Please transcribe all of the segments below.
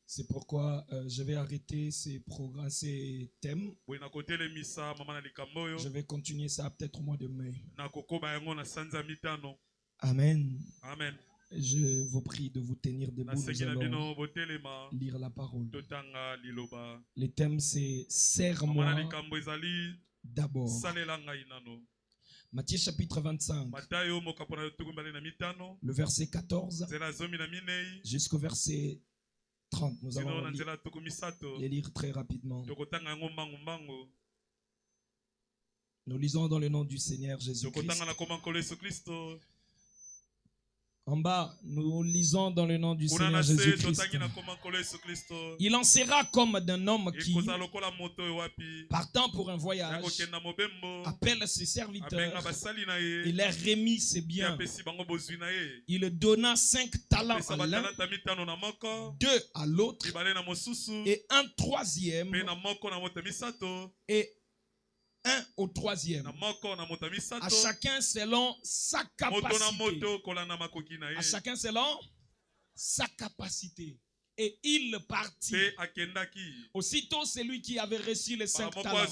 C'est pourquoi je vais arrêter ces programmes, ces thèmes. Je vais continuer ça peut-être au mois de mai. Amen. Amen. Je vous prie de vous tenir debout. Nous allons lire la parole. Le thème c'est serre-moi d'abord. Matthieu chapitre 25, le verset 14 jusqu'au verset 30. Nous allons les lire très rapidement. Nous lisons dans le nom du Seigneur Jésus-Christ. En bas, nous lisons dans le nom du Seigneur Jésus-Christ. Il en sera comme d'un homme qui, partant pour un voyage, appelle ses serviteurs et leur remit ses biens. Il donna 5 talents à l'un, 2 à l'autre, et un troisième, et un au troisième, à chacun selon sa capacité. À chacun selon sa capacité. Et il partit. Aussitôt, celui qui avait reçu les 5 talents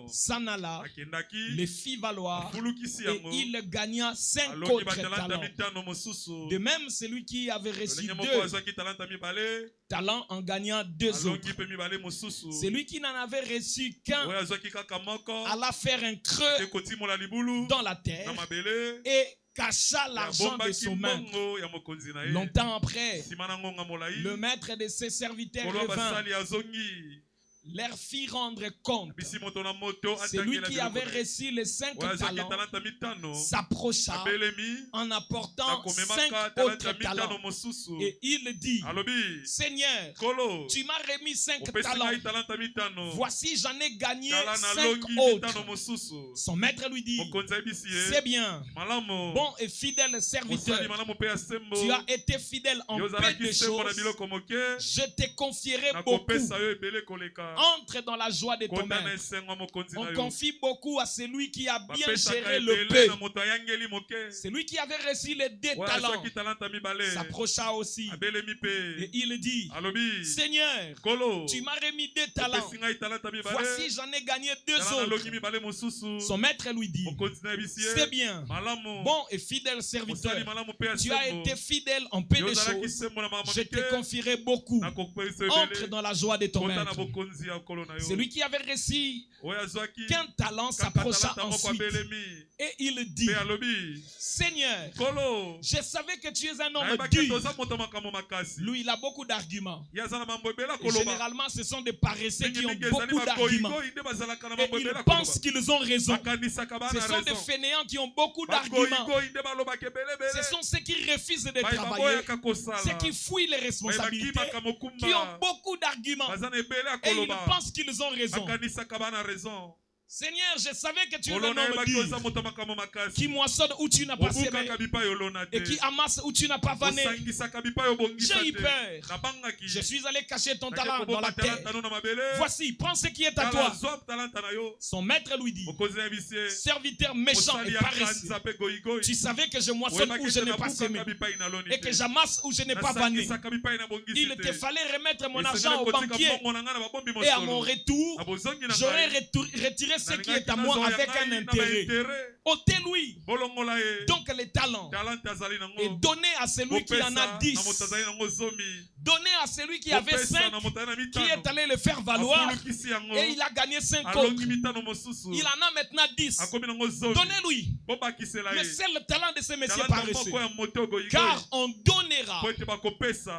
s'en alla, les fit valoir, et il gagna 5 autres talents. De même, celui qui avait reçu 2 talents en gagnant 2 autres. Celui qui n'en avait reçu qu'un alla faire un creux dans la terre et cacha l'argent de son maître. Longtemps après, le maître de ses serviteurs revint, leur fit rendre compte. Celui qui avait reçu les 5 talents s'approcha en apportant 5 autres talents. Et il dit, Seigneur, tu m'as remis 5 talents. Voici, j'en ai gagné 5 autres. Son maître lui dit, c'est bien, bon et fidèle serviteur. Tu as été fidèle en peu de choses. Je te confierai beaucoup. Entre dans la joie de ton maître. On confie beaucoup à celui qui a bien géré le peu. Celui qui avait reçu les 2 talents s'approcha aussi. Et il dit, Seigneur, tu m'as remis 2 talents. Voici, j'en ai gagné 2 autres. Son maître lui dit, c'est bien, bon et fidèle serviteur. Tu as été fidèle en peu de choses. Je te confierai beaucoup. Entre dans la joie de ton maître. Celui qui avait reçu qu'un talent s'approcha ensuite et il dit, Seigneur, je savais que tu es un homme dur. Lui, il a beaucoup d'arguments. Et généralement, ce sont des paresseux qui ont beaucoup d'arguments. Et ils pensent qu'ils ont raison. Ce sont des fainéants qui ont beaucoup d'arguments. Ce sont ceux qui refusent de travailler, ceux qui fuient les responsabilités, qui ont beaucoup d'arguments. Et ils pensent qu'ils ont raison. Seigneur, je savais que tu es un homme dur, qui moissonne où tu n'as pas semé et qui amasse où tu n'as pas vanné. J'ai eu peur. Je suis allé cacher ton talent dans la terre. Voici, prends ce qui est à toi. Son maître lui dit, serviteur méchant et paresseux, tu savais que je moissonne où je n'ai pas semé et que j'amasse où je n'ai pas vanné. Il te fallait remettre mon argent au banquier et à mon retour, j'aurais retiré ce qui est à moi avec un intérêt. Ôtez-lui donc les talents et donnez à celui qui en a 10. Donnez à celui qui avait 5, qui est allé le faire valoir et il a gagné 5 autres. Il en a maintenant 10. Donnez-lui. Mais c'est le talent de ce monsieur paresseux. Car on donnera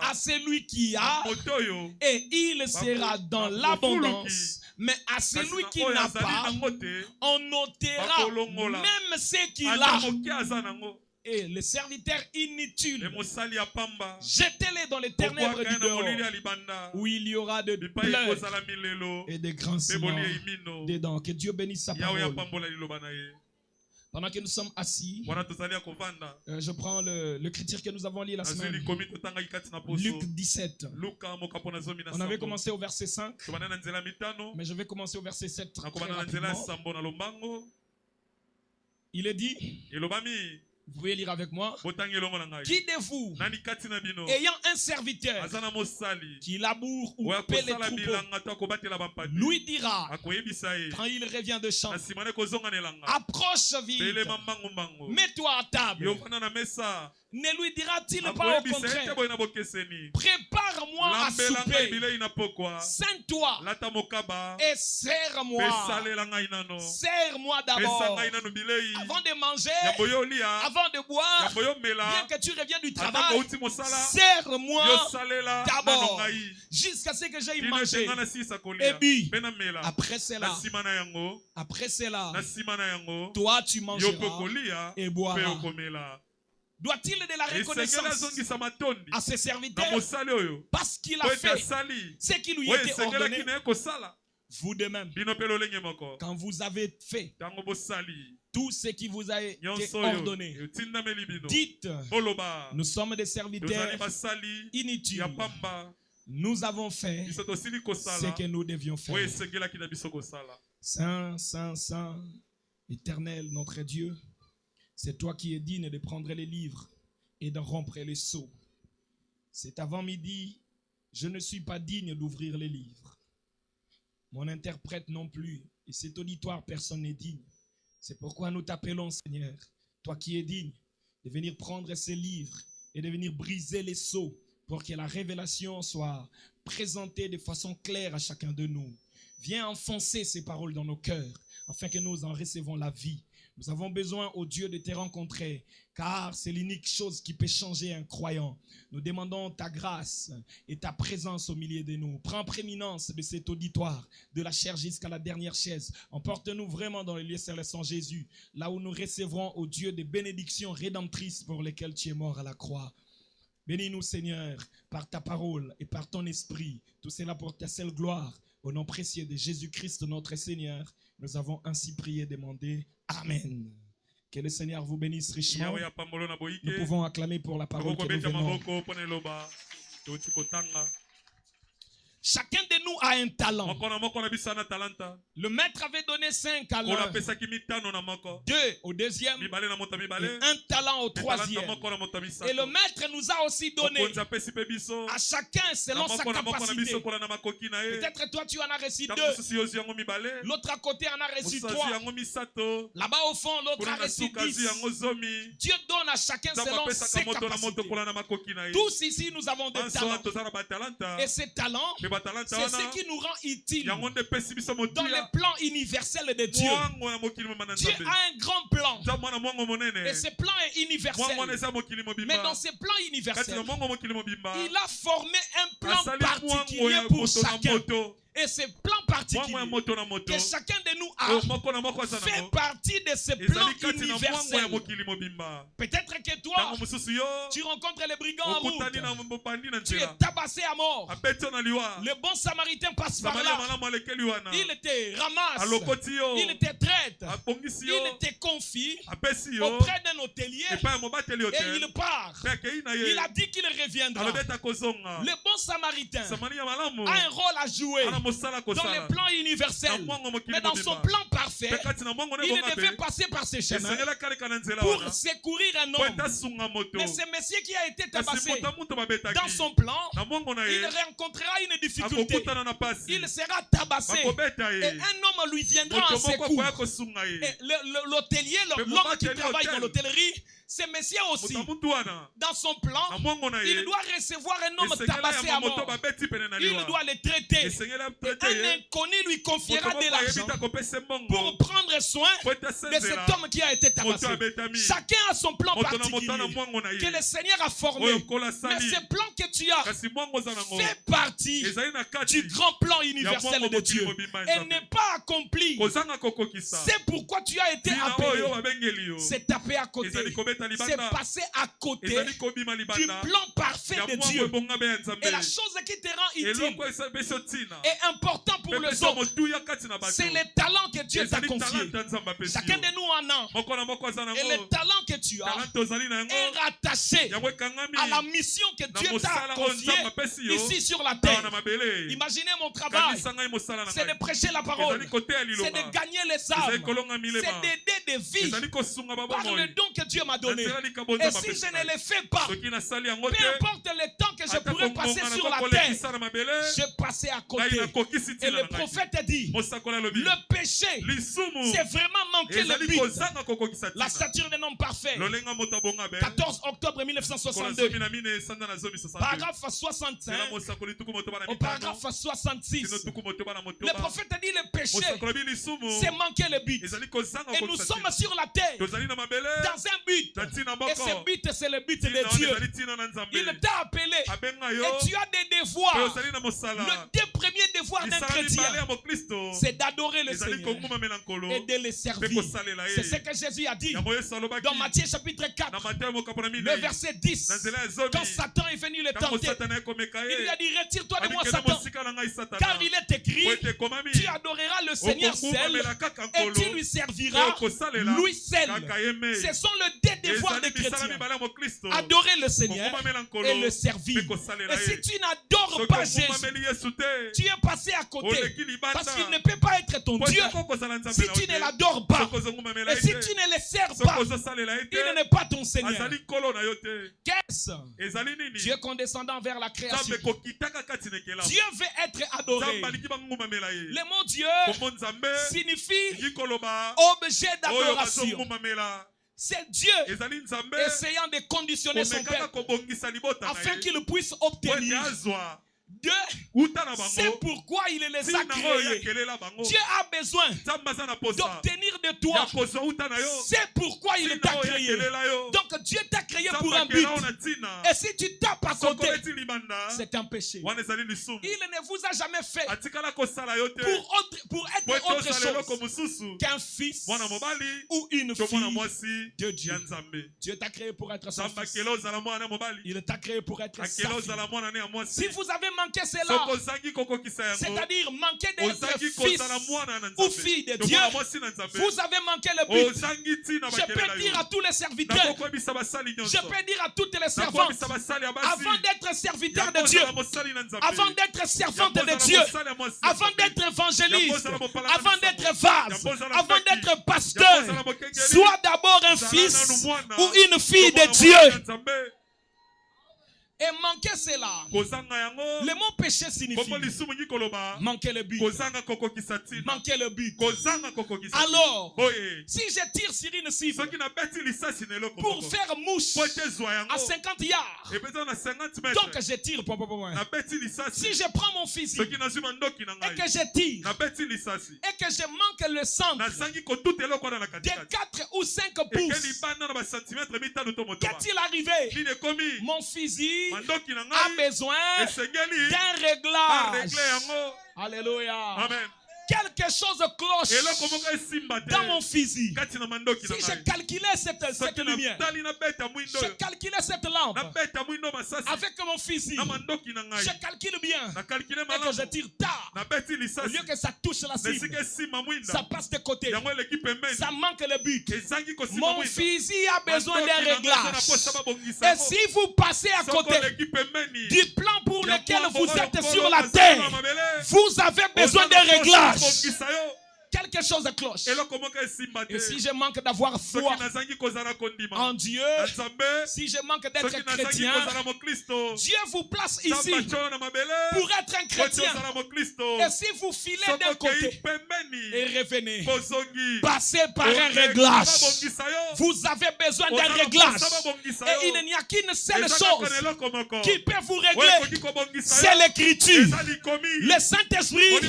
à celui qui a et il sera dans l'abondance. Mais à celui qui n'a pas, on notera même ce qu'il a. Et les serviteurs inutiles, jetez-les dans les ténèbres du dehors, où il y aura de pleurs et des grincements dedans. Que Dieu bénisse sa parole. Pendant que nous sommes assis, je prends l'écriture que nous avons lu la semaine. Luc 17. On avait commencé au verset 5, mais je vais commencer au verset 7 très rapidement. Il est dit, Vous pouvez lire avec moi. Qui de vous, ayant un serviteur qui laboure ou paie les troupeaux, lui dira, quand il revient de champ, approche vite, mets-toi à table. Ne lui dira-t-il pas au contraire, prépare-moi à souper, saigne-toi et serre-moi. Serre-moi d'abord avant de manger, avant de boire, bien que tu reviennes du travail, serre-moi d'abord jusqu'à ce que j'aille manger et bu. Après cela, toi tu mangeras et boiras. Doit-il de la reconnaissance à ses serviteurs parce qu'il a fait ce qui lui était ordonné? Vous de même, quand vous avez fait tout ce qui vous a été ordonné, dites, nous sommes des serviteurs inutiles. Nous avons fait ce que nous devions faire. Saint, Saint, Saint, éternel, notre Dieu, c'est toi qui es digne de prendre les livres et de rompre les sceaux. Cet avant-midi, je ne suis pas digne d'ouvrir les livres. Mon interprète non plus. Et cet auditoire, personne n'est digne. C'est pourquoi nous t'appelons, Seigneur, toi qui es digne, de venir prendre ces livres et de venir briser les sceaux pour que la révélation soit présentée de façon claire à chacun de nous. Viens enfoncer ces paroles dans nos cœurs afin que nous en recevons la vie. Nous avons besoin, ô Dieu, de te rencontrer, car c'est l'unique chose qui peut changer un croyant. Nous demandons ta grâce et ta présence au milieu de nous. Prends prééminence de cet auditoire, de la chair jusqu'à la dernière chaise. Emporte-nous vraiment dans le lieu céleste en Jésus, là où nous recevrons, ô Dieu, des bénédictions rédemptrices pour lesquelles tu es mort à la croix. Bénis-nous, Seigneur, par ta parole et par ton esprit. Tout cela pour ta seule gloire. Au nom précieux de Jésus-Christ, notre Seigneur, nous avons ainsi prié et demandé. Amen. Que le Seigneur vous bénisse richement. Nous pouvons acclamer pour la parole que nous venons. Chacun de nous a un talent. Le maître avait donné 5 à l'un, 2 au deuxième et un talent au troisième. Et le maître nous a aussi donné à chacun selon sa capacité. Peut-être toi tu en as reçu 2, l'autre à côté en a reçu 3, là-bas au fond l'autre a reçu 10. Dieu donne à chacun selon ses capacités. Tous ici nous avons des talents. Et ces talents, c'est ce qui nous rend utiles dans le plan universel de Dieu. Dieu a un grand plan. Et ce plan est universel. Mais dans ce plan universel, il a formé un plan particulier pour chacun. Et ce plan particulier que chacun de nous a fait partie de ce plan universel. Peut-être que toi, tu rencontres les brigands en route. Tu es tabassé à mort. Le bon samaritain passe par là. Il te ramasse. Il te traite. Il te confie auprès d'un hôtelier. Et il part. Il a dit qu'il reviendra. Le bon samaritain a un rôle à jouer dans le plan universel, mais dans son plan parfait, il devait passer par ces chemins pour secourir un homme. Mais ce monsieur qui a été tabassé, dans son plan, il rencontrera une difficulté. Il sera tabassé et un homme lui viendra en secours. Et l'hôtelier, l'homme qui travaille dans l'hôtellerie, ce monsieur aussi, dans son plan, il doit recevoir un homme tabassé à mort. Il doit le traiter. Et un inconnu lui confiera de l'argent pour prendre soin de cet homme qui a été tabassé. Chacun a son plan particulier que le Seigneur a formé. Mais ce plan que tu as fait partie du grand plan universel de Dieu et n'est pas accompli. C'est pourquoi tu as été appelé. C'est tapé à côté. C'est passé à côté du plan parfait de Dieu. Et la chose qui te rend utile et important pour les autres, c'est les talents que Dieu t'a confiés. Chacun de nous en a. Et le talent que tu as est rattaché à la mission que Dieu t'a confiée ici sur la terre. Imaginez mon travail, c'est de prêcher la parole, c'est de gagner les âmes, c'est d'aider des vies par le don que Dieu m'a donné. donner. Et si je ne les fais pas, peu importe le temps que je pourrais passer sur la terre, je passais à côté. Et le prophète dit, le péché, c'est vraiment manquer le but. La stature d'un homme parfait. 14 octobre 1962. Paragraphe 65. Au paragraphe 66. Le prophète dit le péché, c'est manquer le but. Et nous sommes sur la terre dans un but. Et ce but, c'est le but de Dieu. Il t'a appelé et tu as des devoirs. Le deux premiers devoirs d'un chrétien, c'est d'adorer le Seigneur et de le servir. C'est ce que Jésus a dit dans Matthieu chapitre 4, le verset 10. Quand Satan est venu le tenter, il lui a dit, retire-toi de moi Satan, car il est écrit, tu adoreras le Seigneur seul et tu lui serviras lui seul. Ce sont les deux devoirs des chrétiens: adorer le Seigneur et le servir. Et si tu n'adores pas Jésus, tu es passé à côté, parce qu'il ne peut pas être ton Dieu si tu ne l'adores pas. Et si tu ne le sers pas, il n'est pas ton Seigneur. Qu'est-ce? Dieu condescendant vers la création. Dieu veut être adoré. Le mot Dieu signifie objet d'adoration. C'est Dieu essayant de conditionner son peuple afin qu'il puisse obtenir c'est pourquoi il les a créés. Dieu a besoin d'obtenir de toi. C'est pourquoi il t'a créé. Donc Dieu t'a créé pour un but. Et si tu tapes à côté, c'est un péché. Il ne vous a jamais fait pour être autre chose qu'un fils ou une fille de Dieu. Dieu t'a créé pour être son fils. Il t'a créé pour être sa fille. Si vous avez manqué cela, c'est-à-dire manquer d'être fils ou fille de Dieu, vous avez manqué le but. Je peux dire à tous les serviteurs, je peux dire à toutes les servantes, avant d'être serviteur de Dieu, avant d'être servante de Dieu, avant d'être évangéliste, avant d'être vase, avant d'être pasteur, sois d'abord un fils ou une fille de Dieu. Et manquer cela, le mot péché signifie manquer le but. Manquer le but. Alors, si je tire sur une cible pour faire mouche à 50 yards, donc je tire. Si je prends mon fusil et que je tire et que je manque le centre de 4 ou 5 pouces, qu'est-il arrivé? Mon fusil a besoin d'un réglage. Alléluia. Amen. Quelque chose cloche dans mon fusil. Si je calculais cette lumière, je calculais cette lampe avec mon fusil, je calcule bien et que je tire tard. Au lieu que ça touche la cible, ça passe de côté, ça manque le but. Mon fusil a besoin d'un réglage. Et si vous passez à côté du plan pour lequel vous êtes sur la terre, vous avez besoin d'un réglage. Quelque chose cloche. Et si je manque d'avoir foi en Dieu, si je manque d'être chrétien, Dieu vous place ici pour être un chrétien. Et si vous filez d'un côté et revenez, passez par un réglage. Vous avez besoin d'un réglage. Et il n'y a qu'une seule chose qui peut vous régler, c'est l'écriture. Le Saint-Esprit,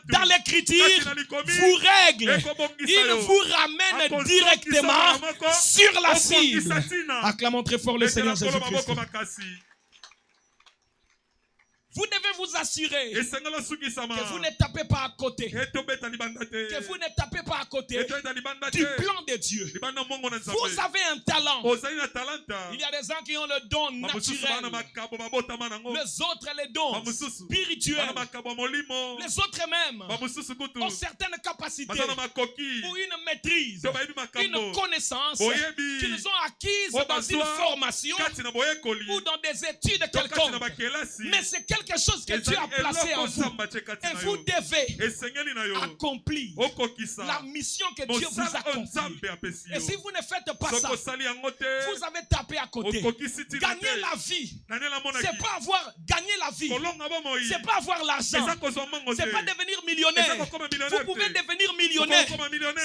dans l'écriture, vous règle. Il vous ramène directement sur la cible. Acclamons très fort le Seigneur Jésus-Christ. Vous devez vous assurer que vous ne tapez pas à côté. Que vous ne tapez pas à côté du plan de Dieu. Vous avez un talent. Il y a des gens qui ont le don naturel. Les autres, les dons spirituels. Les autres même ont certaines capacités ou une maîtrise, une connaissance qu'ils ont acquise dans une formation ou dans des études quelconques. Mais c'est quelque quelque chose que Dieu a placé en vous. Et vous devez accomplir la mission que Dieu vous a confiée. Et si vous ne faites pas ça, vous avez tapé à côté. Gagner la vie, c'est pas avoir gagné la vie. C'est pas avoir l'argent. C'est pas devenir millionnaire. Vous pouvez devenir millionnaire.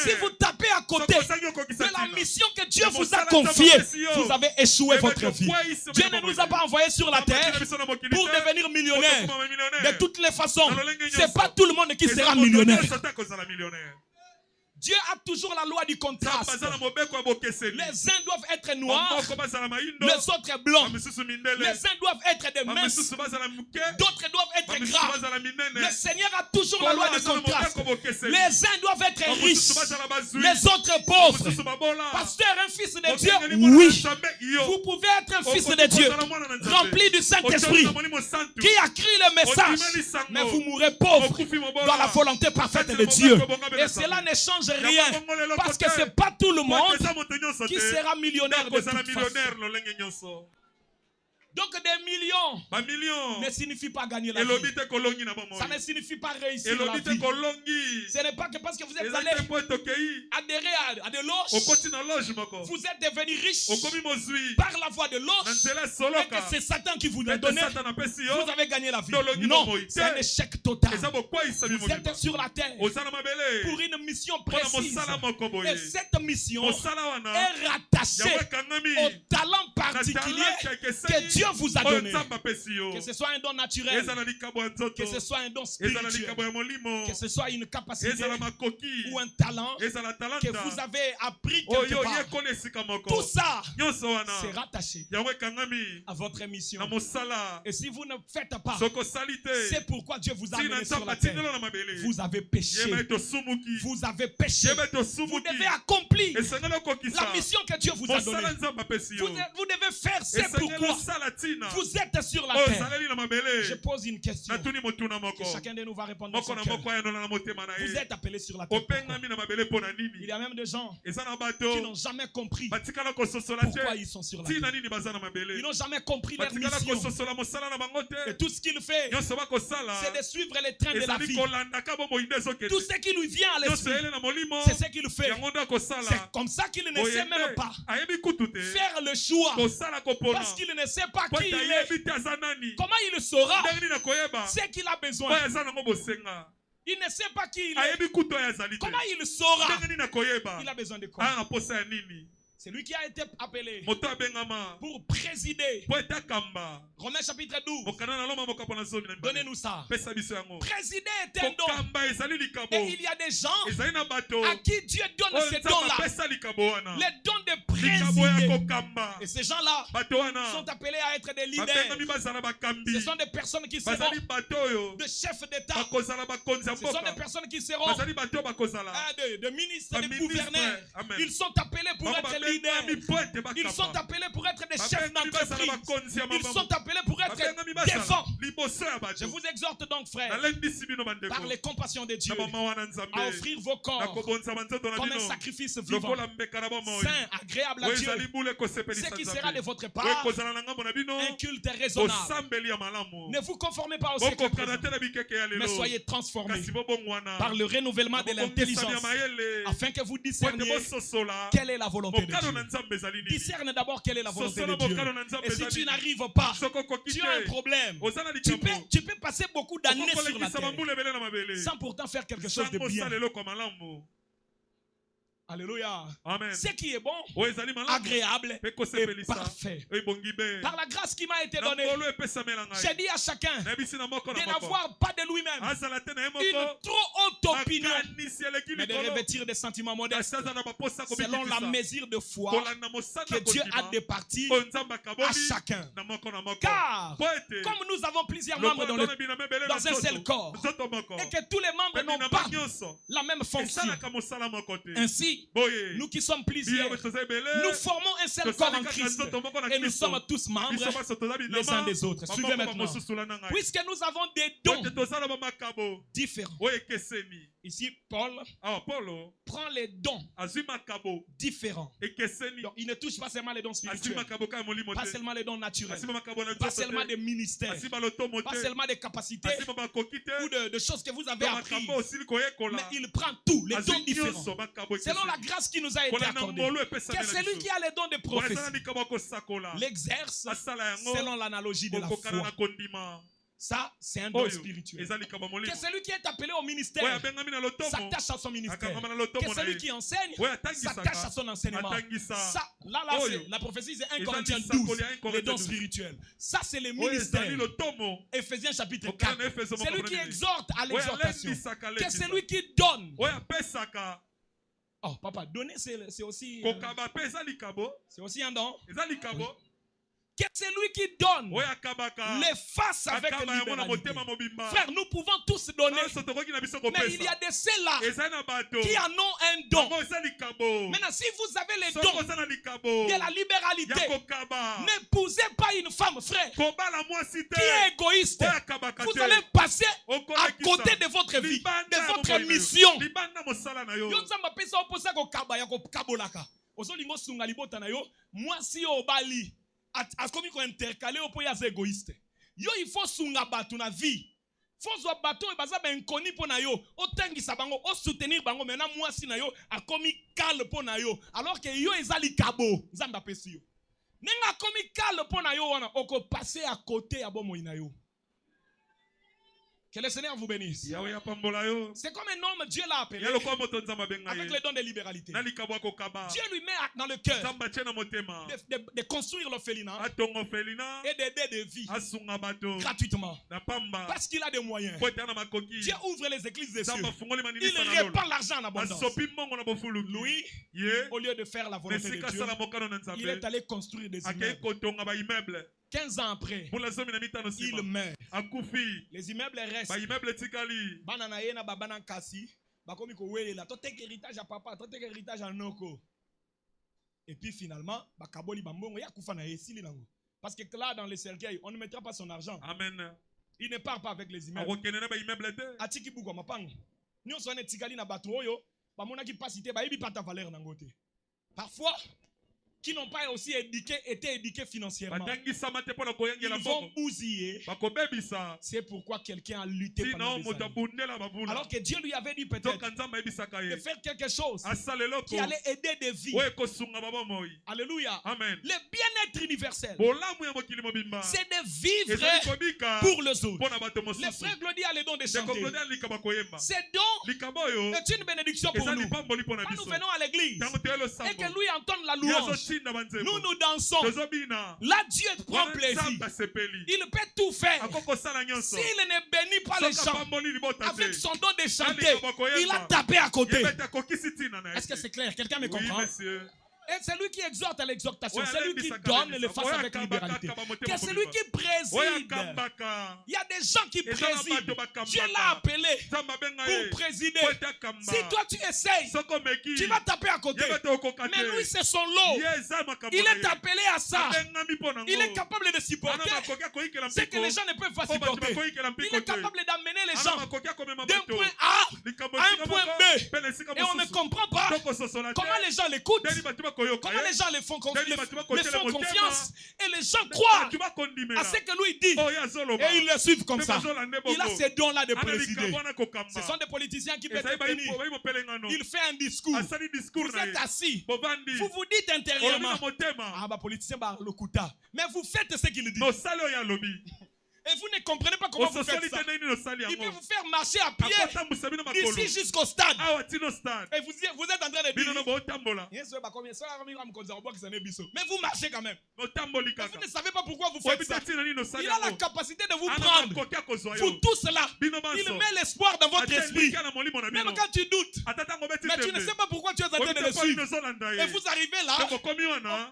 Si vous tapez à côté de la mission que Dieu vous a confiée, vous avez échoué votre vie. Dieu ne nous a pas envoyés sur la terre pour devenir millionnaire. De toutes les façons, c'est pas tout le monde qui sera millionnaire. Dieu a toujours la loi du contraste. Les uns doivent être noirs, les autres blancs. Les uns doivent être des minces, d'autres doivent être gras. Le Seigneur a toujours la loi du contraste. Les uns doivent être riches, les autres pauvres. Pasteur, un fils de Dieu, oui. Vous pouvez être un fils de Dieu, rempli du Saint-Esprit, qui a crié le message, mais vous mourrez pauvre dans la volonté parfaite de Dieu. Et cela ne change rien, parce que c'est pas tout le monde qui sera millionnaire de toute façon. Donc des millions ne signifie pas gagner la vie. Ça ne signifie pas réussir la vie. Ce n'est pas que parce que vous êtes allé adhérer à de loges, vous êtes devenu riche par la voie de loges, et que c'est Satan qui vous l'a donné, vous avez gagné la vie. Non, c'est un échec total. Vous êtes sur la terre pour une mission précise. Et cette mission est rattachée au talent particulier que Dieu vous a donné. Que ce soit un don naturel, que ce soit un don spirituel, que ce soit une capacité ou un talent que vous avez appris quelque part. Tout ça, c'est rattaché à votre mission. Et si vous ne faites pas, c'est pourquoi Dieu vous a amené sur la terre. Vous avez péché. Vous avez péché. Vous devez accomplir la mission que Dieu vous a donnée. Vous devez faire, c'est pourquoi vous êtes sur la terre. Je pose une question que chacun de nous va répondre de son cœur. Vous êtes appelés sur la terre. Il y a même des gens qui n'ont jamais compris pourquoi ils sont sur la terre. Ils n'ont jamais compris leur mission. Et tout ce qu'il fait, c'est de suivre les trains de la vie. Tout ce qui lui vient à l'esprit, c'est ce qu'il fait. C'est comme ça qu'il ne sait même pas faire le choix, parce qu'il ne sait pas qui il est. Comment il le saura? C'est qu'il a besoin. Il ne sait pas qui il est. Comment il le saura? Il a besoin de quoi? C'est lui qui a été appelé pour présider. Romains chapitre 12. Donnez-nous ça. Présider est un don. Et il y a des gens à qui Dieu donne ces dons-là. Les dons de présider. Et ces gens-là sont appelés à être des leaders. Ce sont des personnes qui seront de chefs d'État. Ce sont des personnes qui seront de ministres, de gouverneurs. Ils sont appelés pour être leaders. Ils sont appelés pour être des chefs d'entreprise. Ils sont appelés pour être défends. Je vous exhorte donc, frères, par les compassions de Dieu, à offrir vos corps comme un sacrifice vivant, saint, agréable à Dieu, ce qui sera de votre part un culte raisonnable. Ne vous conformez pas au siècle présent, mais soyez transformés par le renouvellement de l'intelligence, afin que vous discerniez quelle est la volonté de Dieu. Discerne d'abord quelle est la volonté de Dieu. Et si tu n'arrives pas, tu as un problème. Tu peux passer beaucoup d'années sur la terre sans pourtant faire quelque chose de bien. Alléluia. Amen. Ce qui est bon, agréable et parfait. Par la grâce qui m'a été donnée, j'ai dit à chacun de n'avoir pas de lui-même une trop haute opinion, mais de revêtir des sentiments modestes selon la mesure de foi que Dieu a départie à chacun. Car comme nous avons plusieurs membres dans un seul corps, et que tous les membres n'ont pas la même fonction, ainsi Ainsi, nous qui sommes plusieurs, nous formons un seul corps en Christ. Et nous sommes tous membres les uns des autres. Suivez maintenant. Puisque nous avons des dons différents. Ici, Paul prend les dons différents. Donc, il ne touche pas seulement les dons spirituels, pas seulement les dons naturels, pas seulement des ministères, pas seulement des capacités ou de choses que vous avez apprises. Mais il prend tout, les dons différents, selon la grâce qui nous a été accordée. Que celui qui a les dons de prophétie l'exerce selon l'analogie de la foi. Ça, c'est un don spirituel. Que celui qui est appelé au ministère s'attache à son ministère. Que celui qui enseigne s'attache à son enseignement. Ça, là, c'est la prophétie, c'est 1 Corinthiens 12, les dons spirituels. Ça, c'est le ministère. Éphésiens chapitre 4. Celui qui exhorte à l'exhortation. Que celui qui donne. Oh, papa, donner, c'est aussi un don. Oui. Que celui qui donne l'efface avec libéralité. Frère, nous pouvons tous donner. Mais il y a de ceux-là qui en ont un don. Maintenant, si vous avez les dons de la libéralité, n'épousez pas une femme, frère, qui est égoïste. Vous allez passer à côté de votre vie, de votre mission. Moi, si au Bali, askomi ko intercaler au poya égoïste. Yo il faut sunga batu na vie. Faut zo bato e baza ben koni pona yo, o tengisa bango, o soutenir bango maintenant moi si na yo akomi kale pona yo. Alors que yo ezali kabo, nzamba pesi yo. Nenga akomi kale pona yo wana oko passer à côté ya bomo ina yo. Que le Seigneur vous bénisse. C'est comme un homme, Dieu l'a appelé avec les dons de libéralité. Dieu lui met dans le cœur de construire l'orphelinat et d'aider des vies gratuitement. Parce qu'il a des moyens. Dieu ouvre les églises des cieux. Il répand l'argent en abondance. Lui, au lieu de faire la volonté de Dieu, il est allé construire des immeubles. 15 ans après, il meurt. Les immeubles restent. Banana yena babana kasi, bakomi ko welela. Totek héritage à papa, totek héritage à noko. Et puis finalement, bakaboli bambongo ya kufa na esili nango. Parce que là dans les cercueils, on ne mettra pas son argent. Amen. Il ne part pas avec les immeubles. Atiki buko mapango. Nyo so ne tikali na bato oyo, bamona ki pasité ba yebi pata valeur nangote. Parfois qui n'ont pas aussi été éduqués financièrement. Ils vont bousiller. C'est pourquoi quelqu'un a lutté pendant des années. Alors que Dieu lui avait dit peut-être de faire quelque chose qui allait aider des vies. Alléluia. Amen. Le bien-être universel, c'est de vivre pour les autres. Le frère Glody a le don de chanter. Ces dons est une bénédiction pour nous. Quand nous venons à l'église et que lui entende la louange, nous dansons. Là, Dieu prend plaisir. Il peut tout faire. S'il ne bénit pas les gens avec son don de chanter, il a tapé à côté. Est-ce que c'est clair? Quelqu'un me comprend? Et c'est lui qui exhorte à l'exhortation. C'est lui qui donne le face avec libéralité. C'est celui qui préside. Il y a des gens qui président. Dieu l'a appelé pour présider. Si toi tu essayes, tu vas taper à côté. Mais lui c'est son lot. Il est appelé à ça. Il est capable de supporter ce que les gens ne peuvent pas supporter. Il est capable d'amener les gens d'un point A à un point B. Et on ne comprend pas comment les gens l'écoutent. Comment les gens le font confiance et les gens croient à ce que lui dit et ils le suivent comme ça. Il a ces dons-là de présider. Ce sont des politiciens qui peuvent venir. Il fait un discours. Vous êtes assis. Vous vous dites intérieurement, ah bah politicien bah le kuta. Mais vous faites ce qu'il dit. Et vous ne comprenez pas comment vous faites ça. Il peut vous faire marcher à pied d'ici jusqu'au stade. Et vous êtes en train de dire mais vous marchez quand même. Vous ne savez pas pourquoi vous faites ça. Il a la capacité de vous prendre. Vous tous là, il met l'espoir dans votre esprit. Même quand tu doutes, mais tu ne sais pas pourquoi tu es en train de le suivre. Et vous arrivez là,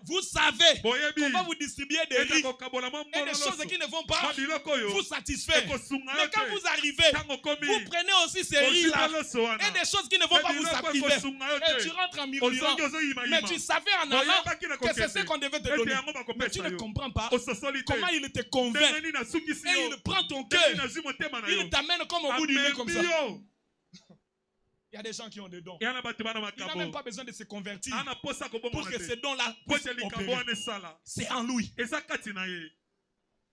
vous savez qu'on va vous distribuer des riz et des choses qui ne vont pas. Vous satisfaire. Mais quand vous arrivez, vous prenez aussi ces riz-là et des choses qui ne vont pas vous satisfaire. Et tu rentres en murmurant. Mais tu savais en allant que c'est ce qu'on devait te donner. Mais tu ne comprends pas comment il te convainc. Et il prend ton cœur. Il t'amène comme au bout du nez comme ça. Il y a des gens qui ont des dons. Il n'a même pas besoin de se convertir pour que ces dons-là puissent opérer. C'est en lui. Il y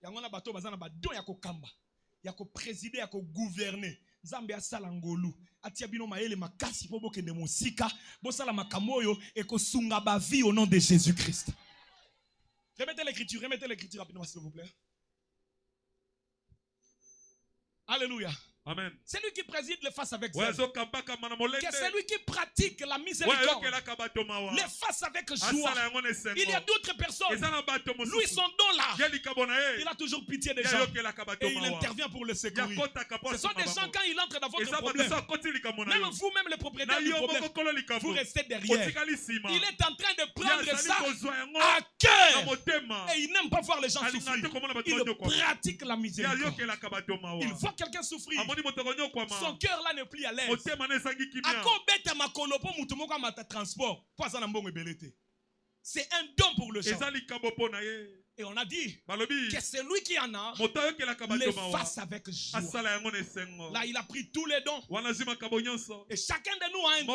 a des bateaux qui ont des dons, il y a présider, il y a gouverner. Zambia salangolu atiabino maele makasi po bokende mosika bosala makamoyo et ko sunga ba vie au nom de Jésus-Christ. Remettez l'écriture rapidement s'il vous plaît. Alléluia. Amen. C'est lui qui préside le face avec zèle. C'est lui qui pratique la miséricorde. Le face avec joie. Il y a d'autres personnes. Lui, son don là, il a toujours pitié des gens. Et il intervient pour le secourir. Ce sont des gens, quand il entre dans votre problème, même vous-même les propriétaires du problème, vous restez derrière. Il est en train de prendre ça à cœur. Et il n'aime pas voir les gens souffrir. Il pratique la miséricorde. Il voit quelqu'un souffrir. Son cœur là n'est plus à l'aise. C'est un don pour le chant. Et on a dit que c'est lui qui en a les faces avec joie. Là, il a pris tous les dons. Et chacun de nous a un don.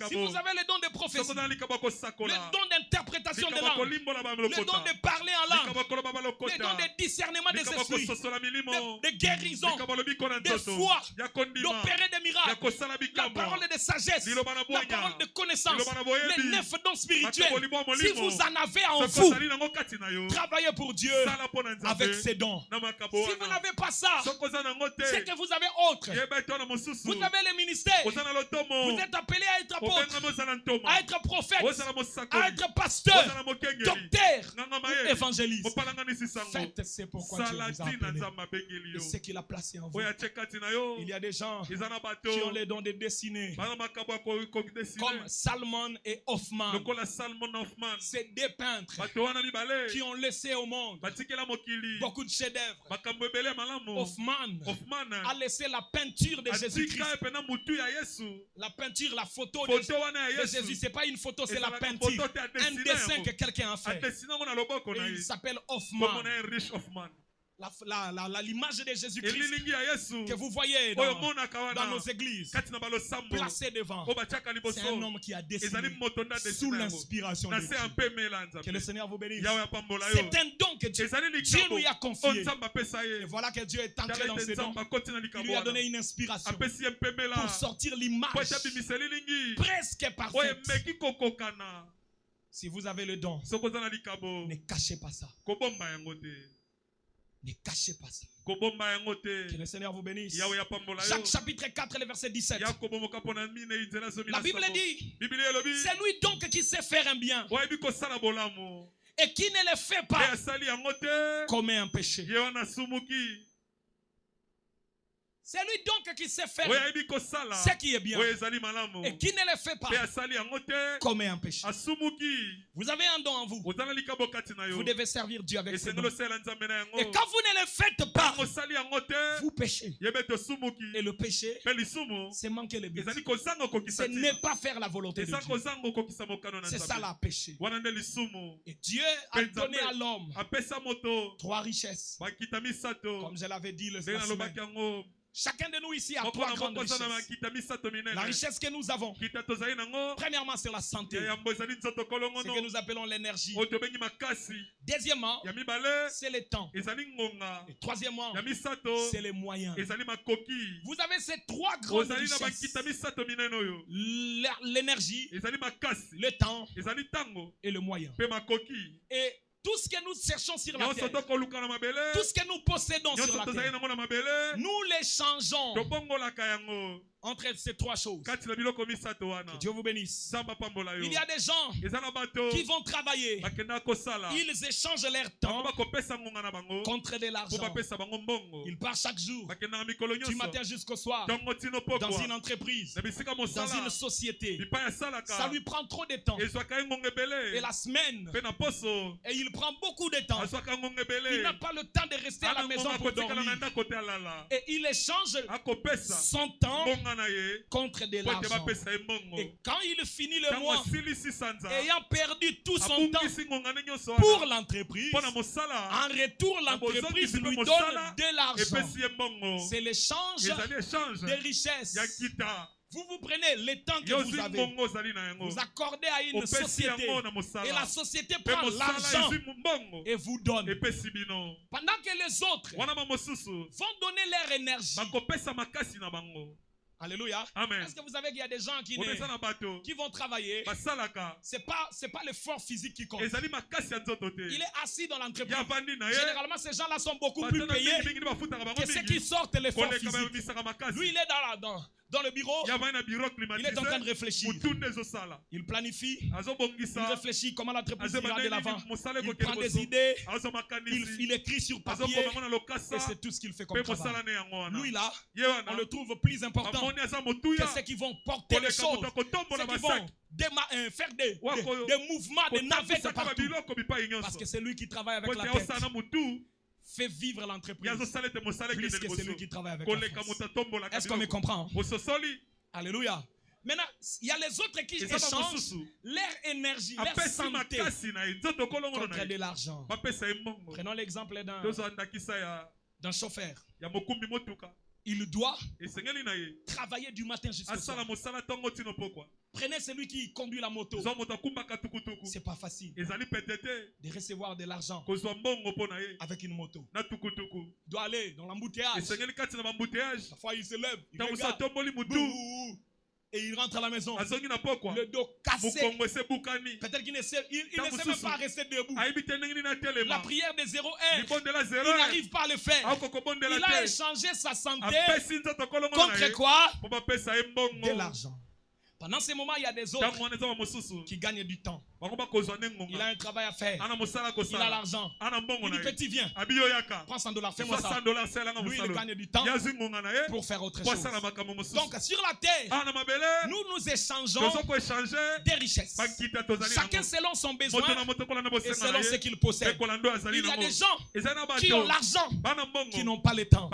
Si vous avez le don de prophétie, le don d'interprétation de langue, le don de parler en langue, le don de discernement des esprits, de guérison, de foi, d'opérer des miracles, la parole de sagesse, la parole de connaissance, les 9 dons spirituels. Si vous en avez en vous, travaillez pour Dieu avec ses dons. Si vous n'avez pas ça, c'est que vous avez autre. Vous avez les ministères. Vous êtes appelé à être apôtre, à être prophète, à être pasteur, docteur ou évangéliste. Faites, c'est pourquoi Dieu vous a appelé. Et ce qu'il a placé en vous. Il y a des gens qui ont les dons de dessiner, comme Salmon et Hoffman. C'est des peintres qui ont laissé au monde beaucoup de chefs-d'œuvre. Hoffman a laissé la peinture de Jésus-Christ. La peinture, la photo de Jésus, ce n'est pas une photo, c'est la peinture. Un dessin que quelqu'un a fait. Et il s'appelle Hoffman. L'image de Jésus-Christ que vous voyez dans nos églises placée devant, c'est un homme qui a dessiné sous l'inspiration de Dieu. Que le Seigneur vous bénisse. C'est un don que Dieu lui a confié. Et voilà que Dieu est entré dans ses dons. Il lui a donné une inspiration pour sortir l'image presque parfaite. Si vous avez le don, ne cachez pas ça. Ne cachez pas ça. Que le Seigneur vous bénisse. Jacques chapitre 4, le verset 17. La Bible dit, c'est lui donc qui sait faire un bien et qui ne le fait pas commet un péché. C'est lui donc qui sait faire ce qui est bien et qui ne le fait pas commet un péché. Vous avez un don en vous. Vous devez servir Dieu avec ce don. Et quand vous ne le faites pas, vous péchez. Et le péché, c'est manquer le but. C'est ne pas faire la volonté de Dieu. C'est ça la péché. Et Dieu a donné à l'homme 3 richesses. Comme je l'avais dit le semaine. Chacun de nous ici a 3 grandes richesses. La richesse que nous avons, premièrement, c'est la santé. Ce que nous appelons l'énergie. Deuxièmement, c'est le temps. Et troisièmement, c'est les moyens. Vous avez ces 3 grandes richesses. L'énergie, le temps et le moyen. Et tout ce que nous cherchons sur la terre, tout ce que nous possédons sur la terre, nous les changeons entre ces trois choses. Que Dieu vous bénisse. Il y a des gens qui vont travailler. Ils échangent leur temps contre de l'argent. Ils partent chaque jour, du matin jusqu'au soir, dans une entreprise, dans une société. Ça lui prend trop de temps. Et la semaine, et il prend beaucoup de temps. Il n'a pas le temps de rester à la maison pour dormir. Et il échange son temps contre de l'argent. Et quand il finit le mois, ayant perdu tout son temps pour l'entreprise, en retour, l'entreprise lui donne de l'argent. C'est l'échange des richesses. Vous prenez le temps que vous avez, vous accordez à une société, et la société prend l'argent et vous donne. Pendant que les autres vont donner leur énergie. Alléluia. Est-ce que vous savez qu'il y a des gens qui vont travailler? C'est pas l'effort physique qui compte. Il est assis dans l'entreprise. Généralement, ces gens-là sont beaucoup plus payés que ceux qui sortent l'effort physique. Lui, il est dans le bureau, il est en train de réfléchir. Il planifie, il réfléchit comment l'entreprise ira de l'avant. Il prend des idées, il écrit sur papier, et c'est tout ce qu'il fait comme travail. Lui là, on le trouve plus important que ceux qui vont porter les choses, ceux qui vont faire des mouvements, des navettes partout. Parce que c'est lui qui travaille avec la tête. Fait vivre l'entreprise plus que celui qui travaille avec la force. Est-ce qu'on me comprend? Alléluia. Maintenant, il y a les autres qui échangent leur énergie, leur santé contre de l'argent. Prenons l'exemple d'un chauffeur. Il doit travailler du matin jusqu'au soir. Prenez celui qui conduit la moto. C'est pas facile de recevoir de l'argent avec une moto. Il doit aller dans l'embouteillage. Parfois il se lève, il regarde, et il rentre à la maison, le dos cassé. Peut-être qu'il ne sait même pas rester debout. La prière de 0,1, il n'arrive pas à le faire. Il a échangé sa santé contre quoi? De l'argent. Pendant ce moment, il y a des autres qui gagnent du temps. Il a un travail à faire. Il a l'argent. Il dit, petit, viens. Prends $100, fais-moi ça. Lui, il gagne du temps pour faire autre chose. Donc, sur la terre, nous échangeons des richesses. Chacun selon son besoin et selon ce qu'il possède. Il y a des gens qui ont l'argent, qui n'ont pas le temps.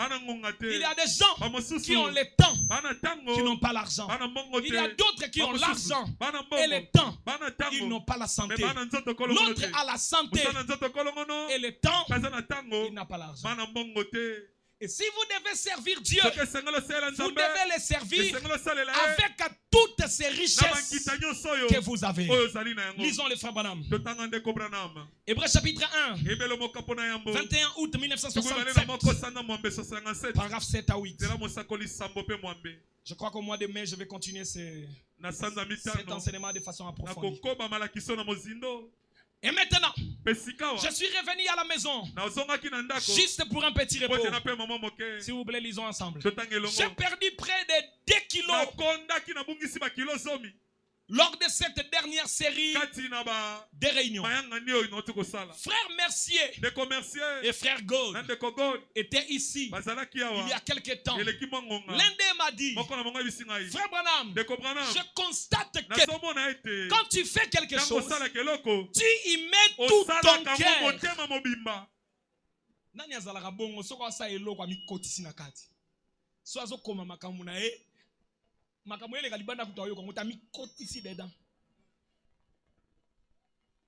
Il y a des gens qui ont le temps, qui n'ont pas l'argent. Il y a d'autres qui ont l'argent et le temps, ils n'ont pas la santé. L'autre a la santé et le temps, il n'a pas l'argent. Et si vous devez servir Dieu, vous devez le servir avec toutes ces richesses que vous avez. Lisons le frère Branham. Hébreux chapitre 1, 21 août 1967, paragraphe 7 à 8. Je crois qu'au mois de mai, je vais continuer cet enseignement de façon approfondie. Et maintenant, je suis revenu à la maison juste pour un petit repos. S'il vous plaît, lisons ensemble. J'ai perdu près de 2 kilos lors de cette dernière série de réunions. Frère Mercier et frère Gold étaient ici il y a quelques temps. L'un d'eux m'a dit, frère Branham, je constate que quand tu fais quelque chose, tu y mets tout ton cœur. Nani azalaka bongo soko asa eloko amikotisi na kati. So azokoma makambo na ye. Makambo ele kalibanda kutoyo ko mutami kotisi dedans.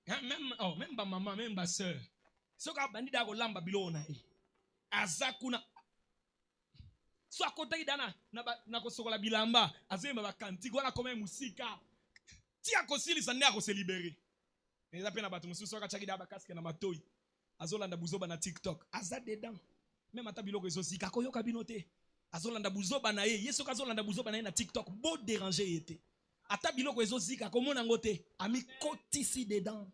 Même ba maman, même ba sœur. Soka bandida ko lamba bilo na ye. Azakuna. So akota idana na ko sokola bilamba, azemba ba kanti wana koma musika. Ti akosili sande ako se libérer. Eza pena batu mususu akachaki da ba casque na matoi. Azolanda buzoba na TikTok. Aza dedans. Même ata biloko ezosika koyoka binote. Azolanda buzoba na ye. Yeso kazolanda buzoba na ye na TikTok. Beau déranger yete. Ata biloko ezosika komona ngote. Ami kotisi dedans.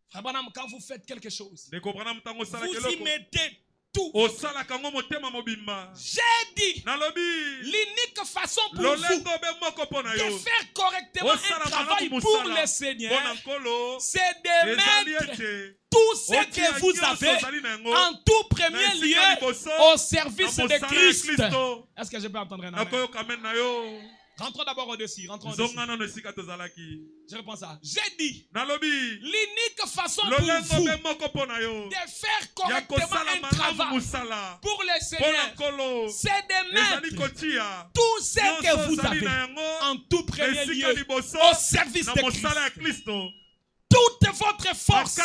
Frère Branham, quand vous faites quelque chose, vous y mettez tout. J'ai dit, l'unique façon pour vous de faire correctement un travail pour le Seigneur, c'est de mettre tout ce que vous avez en tout premier lieu au service de Christ. Est-ce que je peux entendre un amen? Rentrons d'abord au-dessus. Je réponds ça. J'ai dit, l'unique façon pour vous de faire correctement un travail pour le Seigneur, c'est de mettre tout ce que vous avez en tout premier lieu au service de Christ. Toute votre force,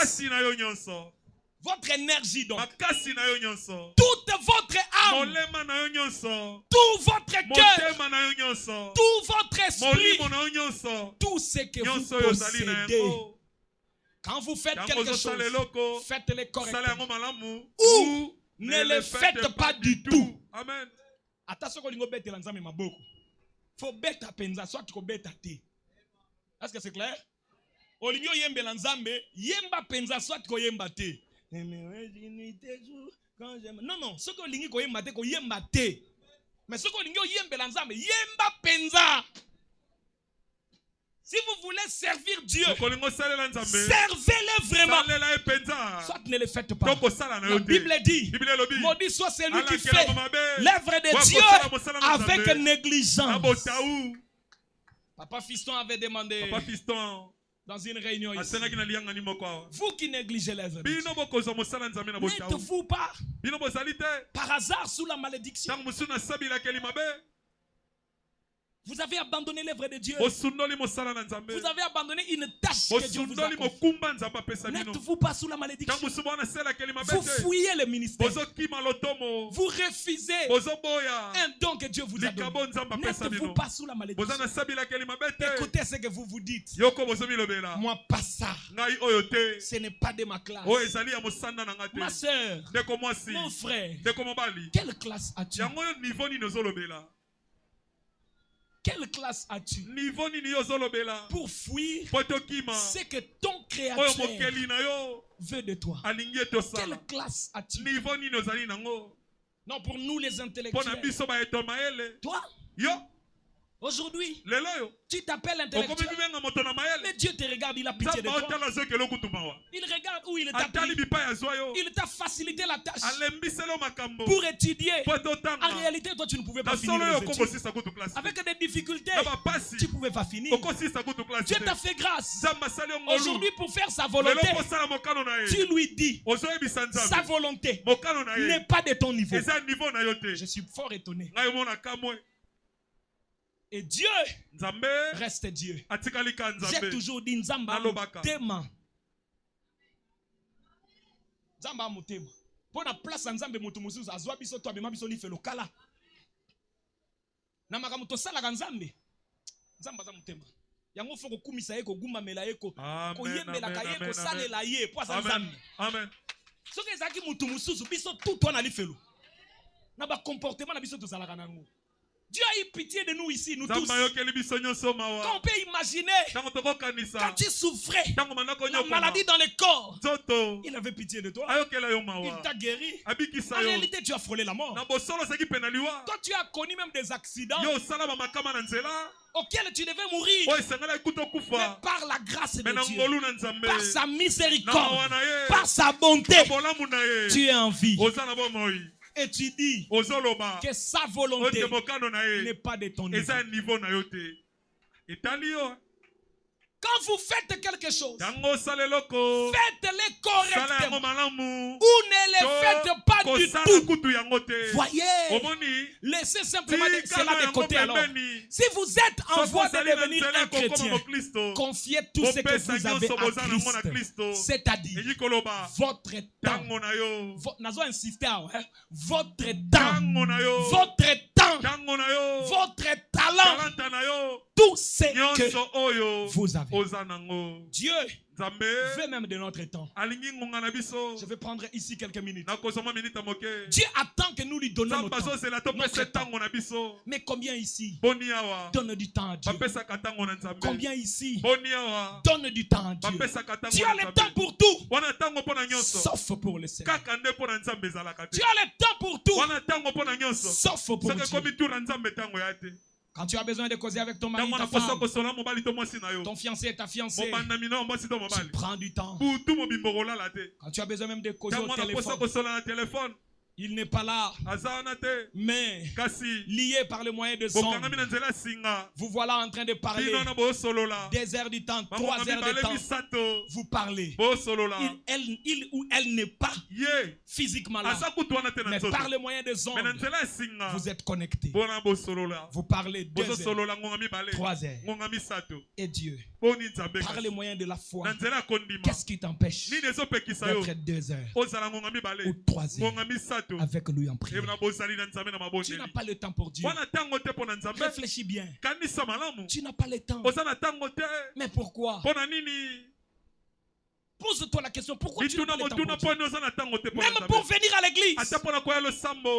votre énergie donc, toute votre âme, tout votre cœur, tout votre esprit, tout ce que vous possédez. Quand vous faites quelque chose, faites-le correctement ou ne le faites pas du tout. Amen. Attention qu'on bête l'ensemble ma beaucoup. Faut bête à penza soit tu bête à té. Est-ce que c'est clair? Olingo yembe l'ensemble yemba penza soit tu yemba té. Non, ce que l'ingé ko yemba té ko yemba té. Mais ce que l'ingé yembe l'ensemble yemba penza. Si vous voulez servir Dieu, servez-le vraiment. Soit ne le faites pas. La Bible dit, maudit soit celui qui fait l'œuvre de Dieu avec négligence. Papa Fiston avait demandé dans une réunion ici, vous qui négligez l'œuvre de Dieu, n'êtes-vous pas par hasard sous la malédiction? Vous avez abandonné l'œuvre de Dieu. Vous avez abandonné une tâche que Dieu vous a confiée. N'êtes-vous pas sous la malédiction? Vous fouillez le ministère. Vous refusez un don que Dieu vous a donné. N'êtes-vous pas sous la malédiction? Écoutez ce que vous vous dites. Moi, pas ça. Ce n'est pas de ma classe. Ma soeur, mon frère, quelle classe as-tu? Quelle classe as-tu pour fuir ce que ton Créateur veut de toi? Quelle classe as-tu? Non, pour nous les intellectuels. Toi, aujourd'hui, tu t'appelles intellectuel, mais Dieu te regarde, il a pitié de toi. Il regarde où il t'a pris. Il t'a facilité la tâche pour étudier. En réalité, toi, tu ne pouvais pas finir les études. Avec des difficultés, tu ne pouvais pas finir. Dieu t'a fait grâce. Aujourd'hui, pour faire sa volonté, tu lui dis, sa volonté n'est pas de ton niveau. Je suis fort étonné. Et Dieu reste Dieu. J'ai toujours dit Nzamba mutema. Nzamba mutema. Pour la place Nzambe mutu mususu azwa biso to abema biso ni fe lokala. Na makamuto sala Nzambe. Nzamba za mutema. Yango fo ko kumisa ye ko gumba mela ye ko yembela ka ye ko salela ye po sa Nzambe. Amen. Soki ezaki mutu mususu biso tout on ali felo. Na ba comportement na biso to sala kanango. Dieu a eu pitié de nous ici, nous tous. Quand on peut imaginer, quand tu souffrais la maladie dans le corps, il avait pitié de toi. Il t'a guéri. En réalité, tu as frôlé la mort. Toi, tu as connu même des accidents auxquels tu devais mourir. Mais par la grâce de Dieu, par sa miséricorde, par sa bonté, tu es en vie. Et tu dis que sa volonté n'est pas de ton niveau. Quand vous faites quelque chose, faites-le correctement ou ne le faites pas du tout. Voyez, laissez simplement cela de côté alors. Si vous êtes en voie de devenir un chrétien, confiez tout ce que vous avez à Christ. C'est-à-dire votre temps. Nazo insister, votre temps. Votre temps. Votre talent. Tout ce que vous avez. Dieu veut même de notre temps. Je vais prendre ici quelques minutes. Dieu attend que nous lui donnions notre temps. Mais combien ici donne du temps à Dieu? Combien ici donne du temps à Dieu? Tu as le temps pour tout, sauf pour le Seigneur. Tu as le temps pour tout, sauf pour Dieu. Quand tu as besoin de causer avec ton mari, ta femme, ton fiancé et ta fiancée, tu prends du temps. Quand tu as besoin même de causer au téléphone, il n'est pas là, mais lié par le moyen de son. Vous voilà en train de parler 2 heures du temps, 3 heures de temps. Vous parlez. Il ou elle n'est pas physiquement là, mais par le moyen des ondes, vous êtes connectés. Vous parlez 2 heures, 3 heures. Et Dieu, par le moyen de la foi, qu'est-ce qui t'empêche d'être 2 heures ou 3 heures avec lui en prière? Tu n'as pas le temps pour Dieu. Réfléchis bien. Tu n'as pas le temps. Mais pourquoi? Pose-toi la question, pourquoi tu n'as pas le temps pour Dieu? Même pour venir à l'église,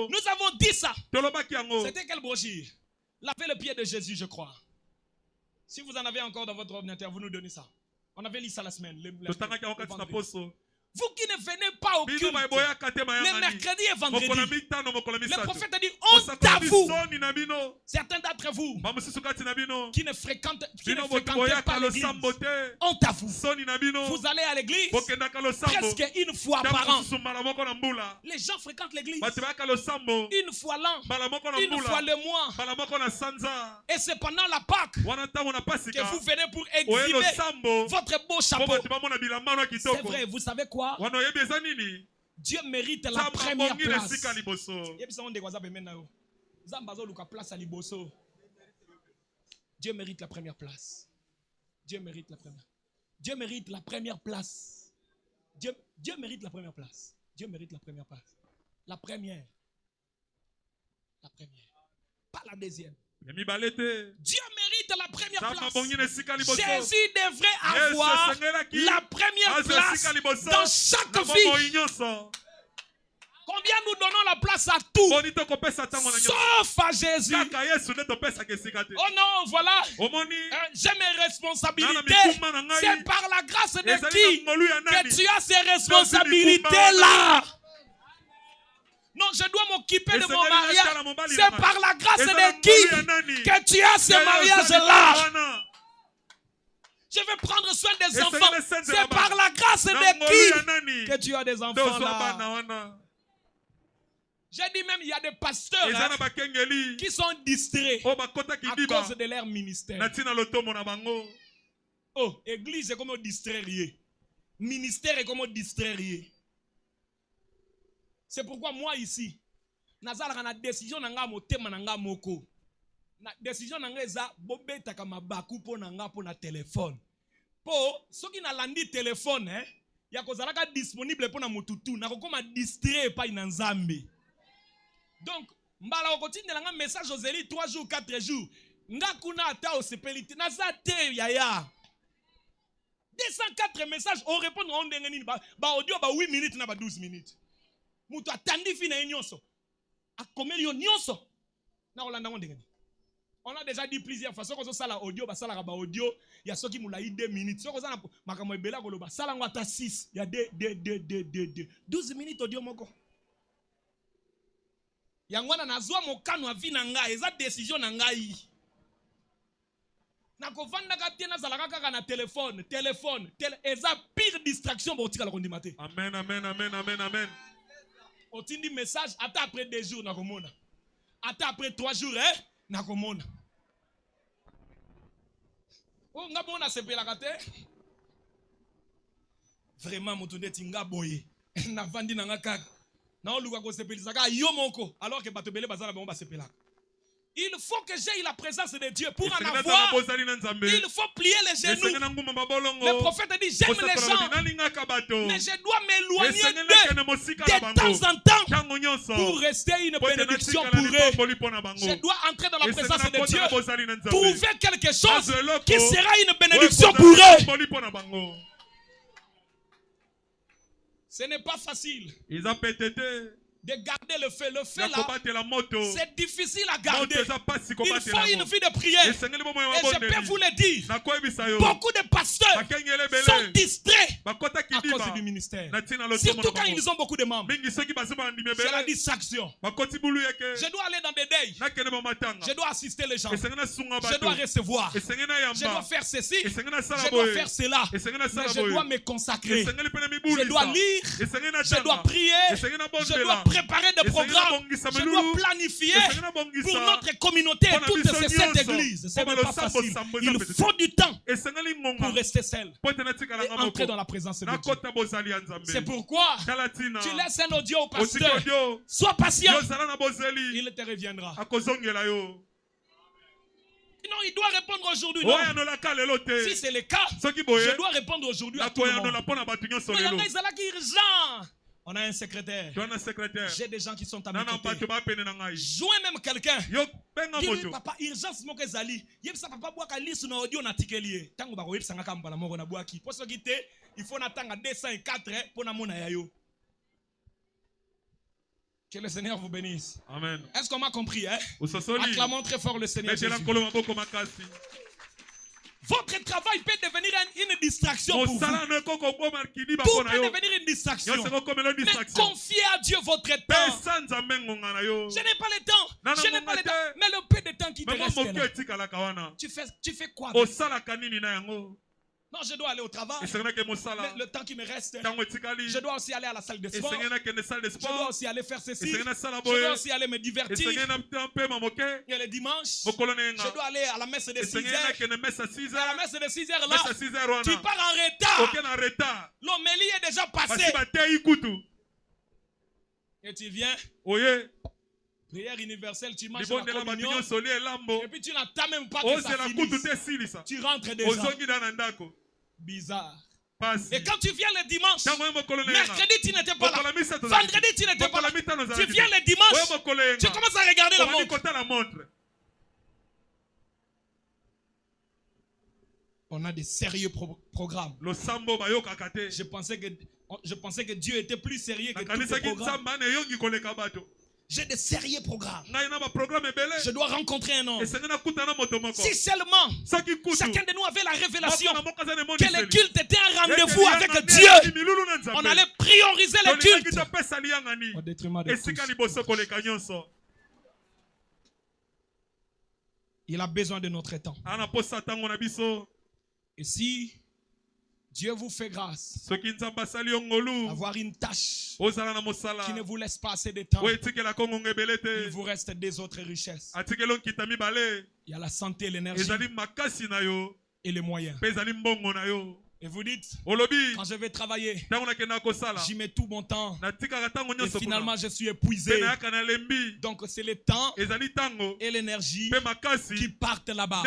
nous avons dit ça. C'était quelle brochure? Laver le pied de Jésus, je crois. Si vous en avez encore dans votre ordinateur, vous nous donnez ça. On avait lu ça la semaine. Vous qui ne venez pas au culte, les mercredis et vendredis, le prophète a dit, honte à vous. Certains d'entre vous qui ne fréquentez pas l'église, honte à vous. Vous allez à l'église presque une fois par an. Les gens fréquentent l'église une fois l'an, une fois le mois. Et c'est pendant la Pâque que vous venez pour exhiber votre beau chapeau. C'est vrai, vous savez quoi? Dieu mérite la première place. Dieu mérite la première place. Dieu mérite la première. Dieu mérite la première place. Dieu mérite la première place. Dieu mérite la première place. La première. La première. Pas la deuxième. Dieu mérite la première place. Jésus devrait avoir la première place dans chaque vie. Combien nous donnons la place à tout, sauf à Jésus. Oh non, voilà. J'ai mes responsabilités. C'est par la grâce de qui que tu as ces responsabilités-là. Non, je dois m'occuper de mon mariage. C'est par la grâce de qui que tu as ce mariage-là. Je vais prendre soin des enfants. C'est par la grâce de qui que tu as des enfants-là. J'ai dit même, il y a des pasteurs qui sont distraits à cause de leur ministère. Oh, église est comme distraire. Ministère est comme distraire. C'est pourquoi moi ici, nazala na décision nanga motema nanga moko. Na décision nanga eza bobeta kama baku po nanga po na téléphone. Po soki na landi téléphone ya kozalaka disponible po na mututu na kokoma distraire pa ina nzambe. Donc mbala okotindela nga message ozeli 3 jours 4 jours. Nga kuna ata osepelite na za te yaya. 204 messages on répondre on ndenge nini ba audio ba 8 minutes na ba 12 minutes. Mutu atandi fina nyonso. Akomelio nyonso. Na olanda ndenge nini. On a déjà dit plusieurs fois que ça la audio ba sala ba audio ya soki mulai 2 minutes. Soko za na makambo ebela ko loba sala ngata 6 ya 12 minutes audio moko. Yangwana nazwa mokano avi na ngai eza décision na ngai. Na kovanda ka tena zalaka kaka na téléphone eza pire distraction pour tika la kondimate. Amen amen amen amen amen. Otindi message ata après 2 jours na komona. Ata après 3 jours na komona. Oh ngabona sepelaka te. Vraiment mutunde tinga boye. Na vandi na ngaka. Na oluka ko sepelisaka yo moko alors que bato bele bazala ba sepelaka. Il faut que j'aie la présence de Dieu pour en avoir. Il faut plier les genoux. Le prophète dit j'aime les gens, mais je dois m'éloigner d'eux de temps en temps pour rester une bénédiction pour eux. Je dois entrer dans la présence de Dieu, trouver quelque chose qui sera une bénédiction pour eux. Ce n'est pas facile Ils ont pété. de garder le feu. Le feu là, c'est difficile à garder. Il faut une vie de prière. Et je peux vous le dire, beaucoup de pasteurs sont distraits à cause du ministère. Surtout quand ils ont beaucoup de membres. C'est la distraction. Je dois aller dans des days. Je dois assister les gens. Je dois recevoir. Je dois faire ceci. Je dois faire cela. Mais je dois me consacrer. Je dois lire. Je dois prier. Je dois préparer des programmes. Je dois planifier pour notre communauté et toutes ces 7 églises. Ce n'est pas facile. Il faut du temps pour rester seul et entrer dans la présence de Dieu. C'est pourquoi tu laisses un audio au pasteur. Sois patient. Il te reviendra. Non, il doit répondre aujourd'hui. Si c'est le cas, je dois répondre aujourd'hui à tout le monde. On a un secrétaire. J'ai des gens qui sont à mes côtés. Joins même quelqu'un. Dis-lui, papa, urgence moke zali. Yebisa papa boaka liste na audio na tikelier. Tango ba yebisa ngaka mbala moko na boaki. Pour ce qui te, il faut n'attendre 204 pour na mona yayo. Que le Seigneur vous bénisse. Amen. Est-ce qu'on m'a compris, hein? Acclamons très fort le Seigneur Jésus. Votre travail peut devenir une distraction pour vous. Tout peut devenir une distraction. Mais confiez à Dieu votre temps. Je n'ai pas le temps. Je n'ai pas le temps. Mais le peu de temps qui te reste, tu fais quoi? Non, je dois aller au travail. Le temps qui me reste, je dois aussi aller à la salle de sport. Je dois aussi aller faire ceci. Je dois aussi aller me divertir. Et le dimanche, je dois aller à la messe de 6 heures. Et à la messe de 6 heures là, tu pars en retard. L'homélie est déjà passée. Et tu viens. Prière universelle, tu manges la communion. Et puis tu n'attends même pas que ça finisse. Tu rentres déjà. Bizarre. Et quand tu viens le dimanche, mercredi tu n'étais pas là, vendredi tu n'étais pas là, tu viens le dimanche, tu commences à regarder la montre. On a des sérieux programmes. Je pensais que Dieu était plus sérieux que tous ces programmes. J'ai des sérieux programmes. Je dois rencontrer un homme. Si seulement chacun de nous avait la révélation que le culte était un rendez-vous avec Dieu, on allait prioriser le culte au détriment de tous. Il a besoin de notre temps. Et si Dieu vous fait grâce d'avoir une tâche qui ne vous laisse pas assez de temps, il vous reste des autres richesses. Il y a la santé et l'énergie et les moyens. Et vous dites, quand je vais travailler, j'y mets tout mon temps. Et finalement, je suis épuisé. Donc, c'est le temps et l'énergie qui partent là-bas.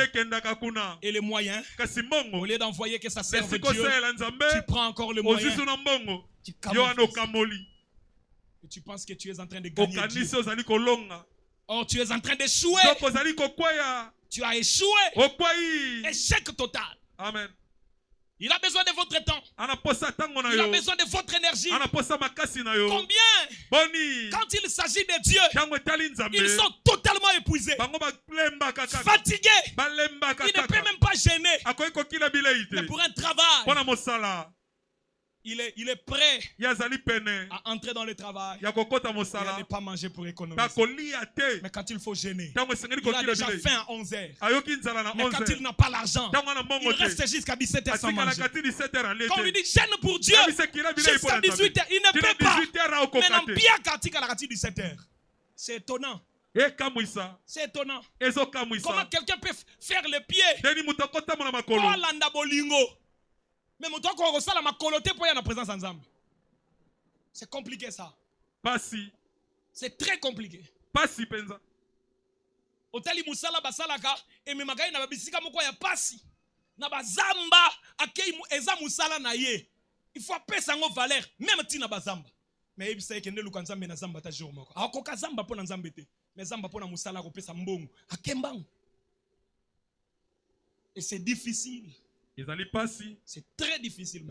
Et les moyens, au lieu d'envoyer que ça serve Dieu, tu prends encore le moyen. Tu camoufles. Et tu penses que tu es en train de gagner Dieu. Or, tu es en train d'échouer. Tu as échoué. Échec total. Amen. Il a besoin de votre temps. Il a besoin de votre énergie. Combien? Quand il s'agit de Dieu, ils sont totalement épuisés, fatigués. Il ne peut même pas gêner. Mais pour un travail, il est prêt à entrer dans le travail et à ne pas manger pour économiser. Mais quand il faut gêner, il a déjà faim à 11h. Mais quand il n'a pas l'argent, il reste jusqu'à 17h sans manger. Quand on lui dit gêne pour Dieu, jusqu'à 18h, il ne peut pas. Mais non, bien qu'à la 17h. C'est étonnant. C'est étonnant. Comment quelqu'un peut faire le pied pour l'anda bolingo? Mais mon toit qu'on ressent la makolote pour y aller en présence ensemble. C'est compliqué ça. C'est très compliqué. Otali musala basalaka et me magayi na babisika moko ya pasi. Na bazamba akei eza musala na ye. Il faut appeler ça en valeur même ti na bazamba. Mais il sait que ne luka nzambe na zamba ta jour moko. Akoka zamba po na nzambe te. Mais zamba po na musala ko pesa mbongo. Akembango. Et c'est difficile. C'est très difficile.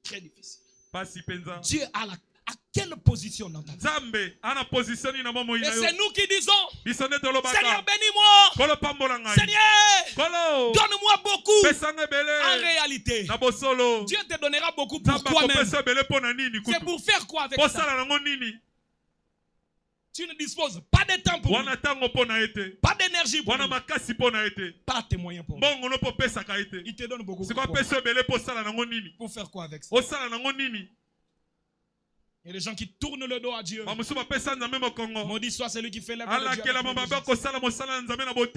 Très difficile. Dieu a à quelle position dans ta vie? Et c'est nous qui disons, Seigneur, bénis-moi. Seigneur, donne-moi beaucoup. En réalité, Dieu te donnera beaucoup pour toi-même. C'est pour faire quoi avec ça? Tu ne disposes pas de temps pour lui, pas d'énergie pour lui, pas de moyens pour lui. Il te donne beaucoup pour faire quoi avec ça? Il y a des gens qui tournent le dos à Dieu. Maudit soit celui qui fait la vie de Dieu.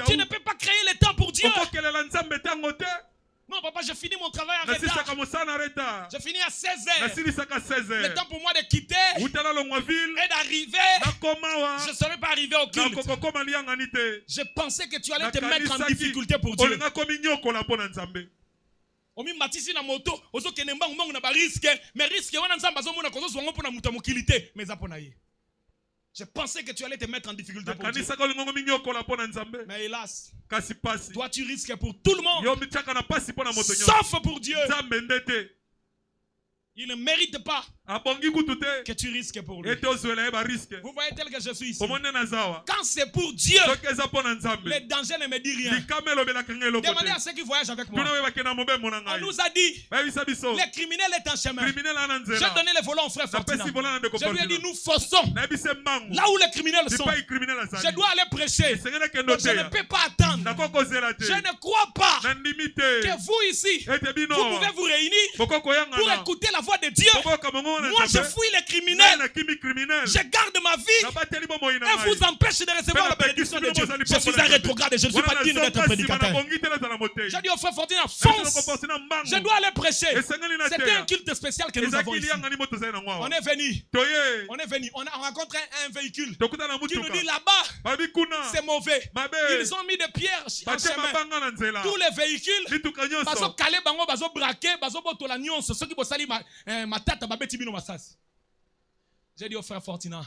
Tu ne peux pas créer le temps pour Dieu. Non, papa, j'ai fini mon travail en retard. J'ai fini à 16h. Le temps pour moi de quitter et d'arriver. Je ne serais pas arrivé au culte. Je pensais que tu allais te mettre en difficulté pour Dieu. Omi matisi na moto ozo kenemba mbongo na ba risque mais risque wana nzamba zo mona kozo zwango pona muta mokilité mais zapona ye. Je pensais que tu allais te mettre en difficulté pour Dieu. Mais hélas, toi tu risques pour tout le monde sauf pour Dieu. Il ne mérite pas que tu risques pour lui. Vous voyez tel que je suis ici. Quand c'est pour Dieu, le danger ne me dit rien. Demandez à ceux qui voyagent avec moi. On nous a dit, le criminel est en chemin. J'ai donné le volant au frère Fortina. Je lui ai dit, nous forçons là où les criminels sont. Je dois aller prêcher. Je ne peux pas attendre. Je ne crois pas que vous ici, vous pouvez vous réunir pour écouter la voix de Dieu. Moi je fouille les criminels. Je garde ma vie et vous empêche de recevoir la bénédiction de Dieu. Je suis un rétrograde et je ne suis pas digne d'être prédicateur. J'ai dit au frère Fortina, fonce. Je dois aller prêcher. C'était un culte spécial que nous avons ici. On est venu. On rencontre un véhicule qui nous dit là-bas c'est mauvais. Ils ont mis des pierres en chemin. Tous les véhicules bazo calé bango bazo braqué bazo botola nyonso ceux qui bosali ma tata babeti bino masasi. J'ai dit au frère Fortina,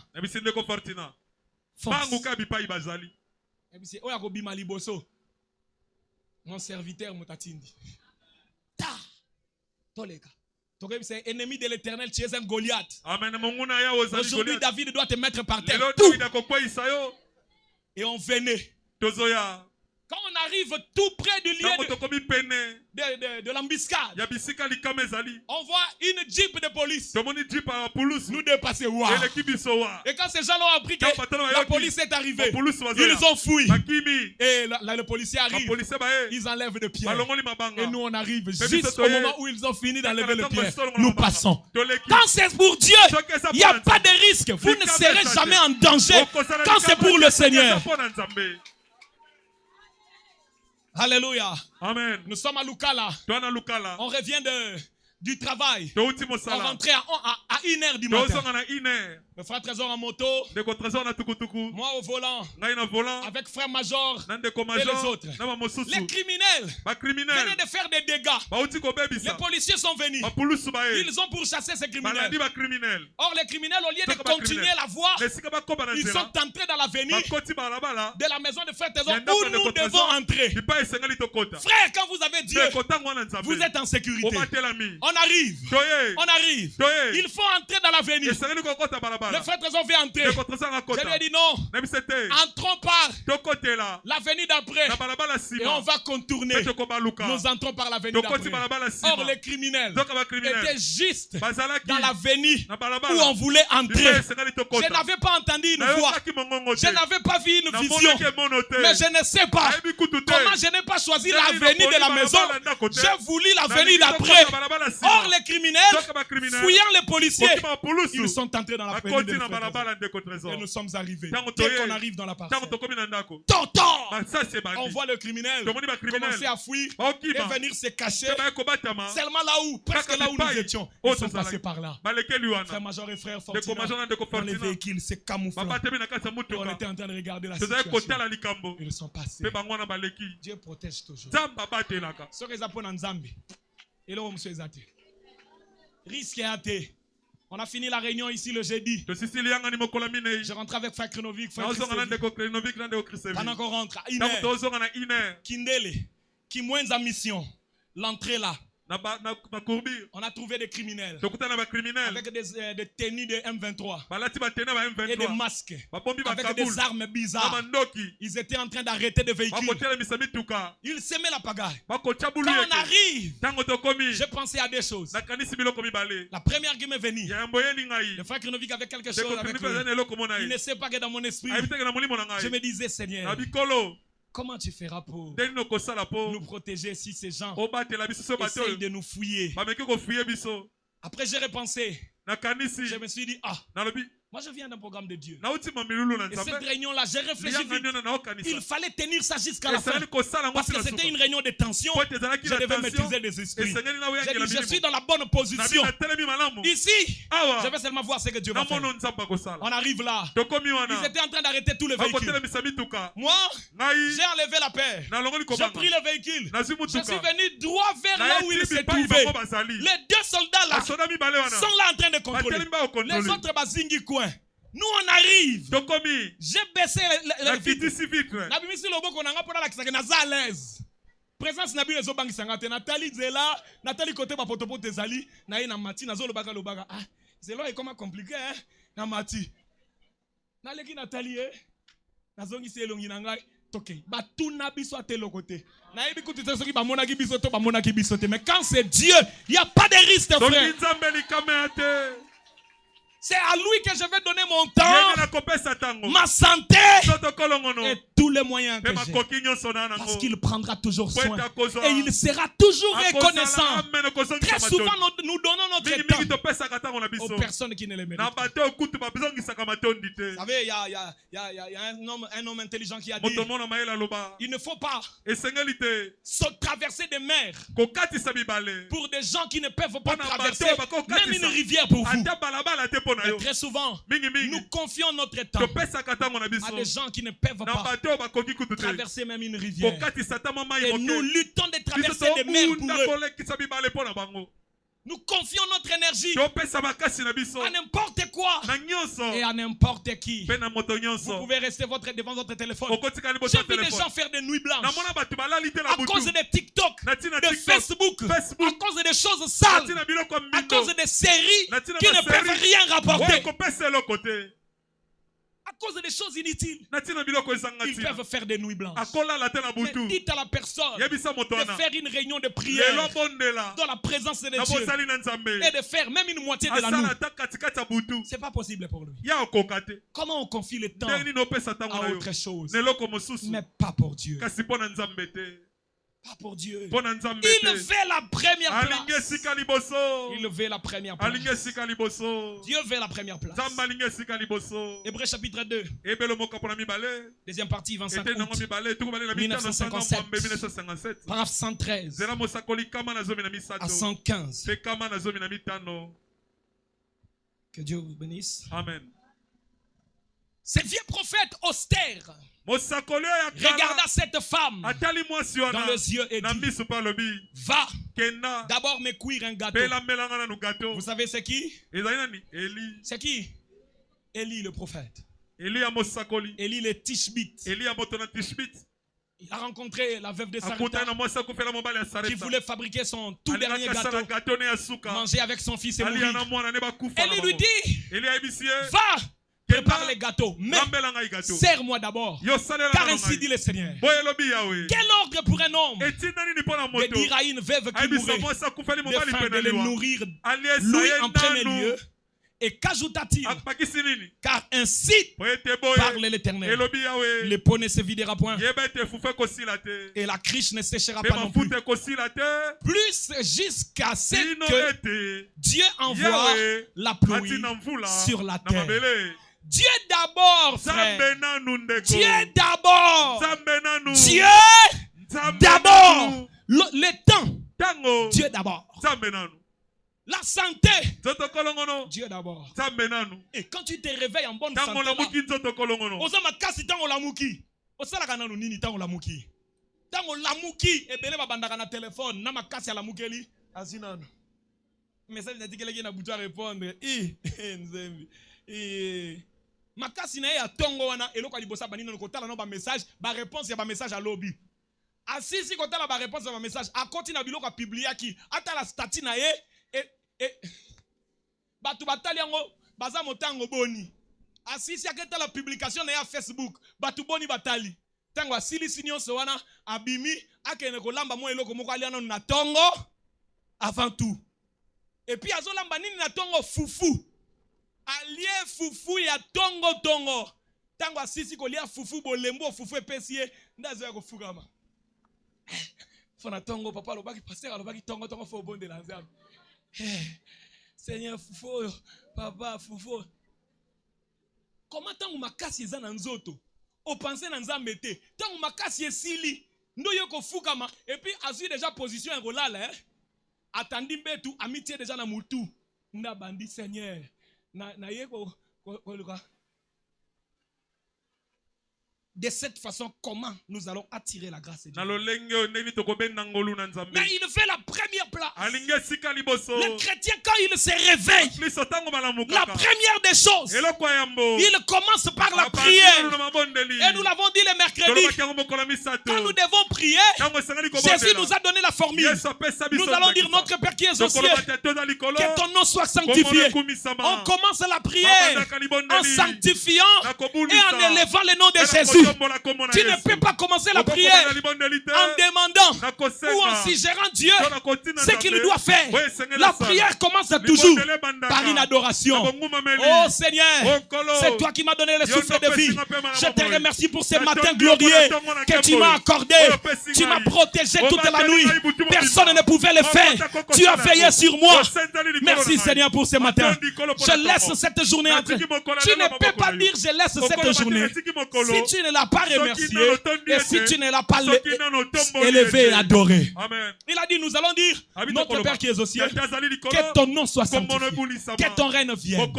mon serviteur Mutatindi. Ta Toleka. C'est ennemi de l'Éternel, tu es un Goliath. Aujourd'hui David doit te mettre par terre. Et on venait. Quand on arrive tout près du lieu de l'embuscade, on voit une jeep de police nous dépasser. Wow. Et quand ces gens ont appris que la police est arrivée, ils ont fui. Et le policier arrive, ils enlèvent des pierres. Et nous on arrive juste au moment où ils ont fini d'enlever les pierres. Nous passons. Quand c'est pour Dieu, il n'y a pas de risque. Vous ne serez jamais en danger quand c'est pour le Seigneur. Alléluia. Amen. Nous sommes à Lukala. On revient du travail. On rentrait à 1h du matin. Le frère Trésor en moto. Moi au volant. Avec frère Major et les autres. Les criminels venaient de faire des dégâts. Les policiers sont venus. Ils ont pourchassé ces criminels. Or les criminels, au lieu de continuer la voie, ils sont entrés dans l'avenue de la maison de frère Trésor où nous devons entrer. Frère, quand vous avez Dieu, vous êtes en sécurité. On arrive. Il faut entrer dans l'avenue. Le frère Trésor veut entrer. Je lui ai dit non. Entrons par l'avenue d'après. Et on va contourner. Nous entrons par l'avenue d'après. Or les criminels étaient juste dans l'avenue où on voulait entrer. Je n'avais pas entendu une voix. Je n'avais pas vu une vision. Mais je ne sais pas comment je n'ai pas choisi l'avenue de la maison. J'ai voulu l'avenue d'après. Or les criminels, fouillant les policiers, ils sont entrés dans la l'avenue de frère. Et nous sommes arrivés. Dès qu'on arrive dans la parcelle, on voit le criminel commencer à fuir et venir se cacher seulement là où, presque là où nous étions. Ils sont passés par là. Frère Major et frère Fortina dans les véhicules, c'est camouflé. On était en train de regarder la situation. Ils sont passés. Dieu protège toujours. Ce que j'apprends en Zambie. Et là, on se fait risque et athée. On a fini la réunion ici le jeudi. Je rentre avec frère Krenovic. Pendant qu'on rentre à 1h, Kindele, qui moins en mission, l'entrée là, On a trouvé des criminels avec des tenues de M23 et des masques avec des armes bizarres. Ils étaient en train d'arrêter des véhicules. Ils semaient la pagaille. Quand on arrive, j'ai pensé à des choses. La première qui m'est venue, le frère Krinovik avait quelque chose avec lui. Il ne sait pas que dans mon esprit, je me disais, Seigneur, comment tu feras pour nous protéger si ces gens essayent de nous fouiller? Après, j'ai repensé. Je me suis dit, moi je viens d'un programme de Dieu. Et cette réunion-là, j'ai réfléchi vite. Il fallait tenir ça jusqu'à la fin. Parce que c'était une réunion de tension. Je devais maîtriser les esprits. J'ai dit, je suis dans la bonne position. Ici, je vais seulement voir ce que Dieu va faire. On arrive là. Ils étaient en train d'arrêter tous les véhicules. Moi, j'ai enlevé la paire. J'ai pris le véhicule. Je suis venu droit vers là où il s'est trouvé. Les deux soldats là sont là en train de contrôler. Les autres bazingi coin. Nous on arrive. J'ai baissé les vitres. Nabimisi loboko nanga pona la kisaka naza à l'aise. Présence nabi les obangi sangate Nathalie Zela, Nathalie côté ba potopo tezali, na ye na mati nazo lobaka. Ah, Zelo est comment compliqué hein na mati. Na leki Nathalie nazongi se elongi nanga toke. Ba tuna biso atelo côté. Na yebi kuti soki ba monaki biso to ba monaki biso te mais quand c'est Dieu, il y a pas de risque frère. C'est à lui que je vais donner mon temps, ma santé et tous les moyens que j'ai. Parce qu'il prendra toujours soin. Et il sera toujours reconnaissant. Très souvent, nous donnons notre temps aux personnes qui ne les méritent pas. Vous savez, il y a un homme intelligent qui a dit il ne faut pas traverser des mers pour des gens qui ne peuvent pas traverser même une rivière pour vous. Et très souvent, nous confions notre temps à des gens qui ne peuvent pas traverser même une rivière. Et nous luttons de traverser des mers pour eux. Nous confions notre énergie à n'importe quoi et à n'importe qui. Vous pouvez rester devant votre téléphone. J'ai vu des gens faire des nuits blanches à cause de TikTok, de Facebook, à cause des choses sales, à cause des séries qui ne peuvent rien rapporter. À cause des choses inutiles, ils peuvent faire des nuits blanches. Mais dites à la personne de faire une réunion de prière dans la présence de Dieu et de faire même une moitié de la nuit. C'est pas possible pour lui. Comment on confie le temps à autre chose, mais pas pour Dieu. Pas pour Dieu. Il veut la première place. Il veut la première place. Dieu veut la première place. Hébreux chapitre 2. Deuxième partie, 25 août 1957. Paragraphe 113 à 115. Que Dieu vous bénisse. Amen. Ce vieux prophète austère regarda cette femme dans les yeux et dit va d'abord me cuire un gâteau. Vous savez c'est qui? C'est qui? Élie le prophète. Élie le Tishbite. Il a rencontré la veuve de Sarepta qui voulait fabriquer son tout dernier gâteau, manger avec son fils et mourir. Élie lui dit va, prépare les gâteaux, mais serre-moi d'abord, car ainsi dit le Seigneur. Quel ordre pour un homme de dire à une veuve qui mourait de faim de le nourrir lui en premier lieu? Et qu'ajouta-t-il? Car ainsi parle l'Éternel. Le pot ne se videra point et la cruche ne séchera pas non plus. Plus jusqu'à ce que Dieu envoie la pluie sur la terre. Dieu d'abord, frère. Dieu d'abord. Dieu d'abord. Le temps. Dieu d'abord. La santé. Dieu d'abord. Et quand tu te réveilles en bonne santé, makasi na ya tongo wana eloko libosa banino kotala no ba message ba réponse ya ba message à lobby Asisi kotala ba réponse à ma message. A continue biloko publier ki ata la statut na ye et batu batali yango baza motango boni. Asisi aketa la publication na ya Facebook. Batu boni batali. Tango asili sinyo so wana abimi akene kolamba mo eloko moko aliana na tongo avant tout. Et puis azolamba nini na tongo fufu. Alie fufu ya tongo. Tango asisi kolia fufu bolembo fufu epesie ndazo ya kofukama. Fona tongo papa lobaki pasteur alobaki tongo fo bonde la nzambe. Seigneur fufu papa fufu. Comment tango makasi eza na nzoto? O penser na nzambe te. Tango makasi esili ndo yoko fukama et puis azui déjà position en rolala Atandi mbetu amitié déjà na mutu. Nda bandi Seigneur. Na yeko de cette façon, comment nous allons attirer la grâce de Dieu? Mais il fait la première place. Le chrétien, quand il se réveille, la première des choses, il commence par la prière. Et nous l'avons dit le mercredi, quand nous devons prier, Jésus nous a donné la formule. Nous allons dire notre Père qui est aux cieux, que ton nom soit sanctifié. On commence la prière en sanctifiant et en élevant le nom de Jésus. Tu ne peux pas commencer la prière en demandant ou en suggérant Dieu ce qu'il doit faire. La prière commence toujours par une adoration. Oh Seigneur, c'est toi qui m'as donné le souffle de vie. Je te remercie pour ce matin glorieux que tu m'as accordé. Tu m'as protégé toute la nuit. Personne ne pouvait le faire. Tu as veillé sur moi. Merci Seigneur pour ce matin. Je laisse cette journée entrer. Tu ne peux pas dire je laisse cette journée si tu ne l'as pas remercié et si tu ne l'as pas élevé et adoré. Il a dit nous allons dire notre Père qui est aux cieux, que ton nom soit sanctifié, que ton règne vienne.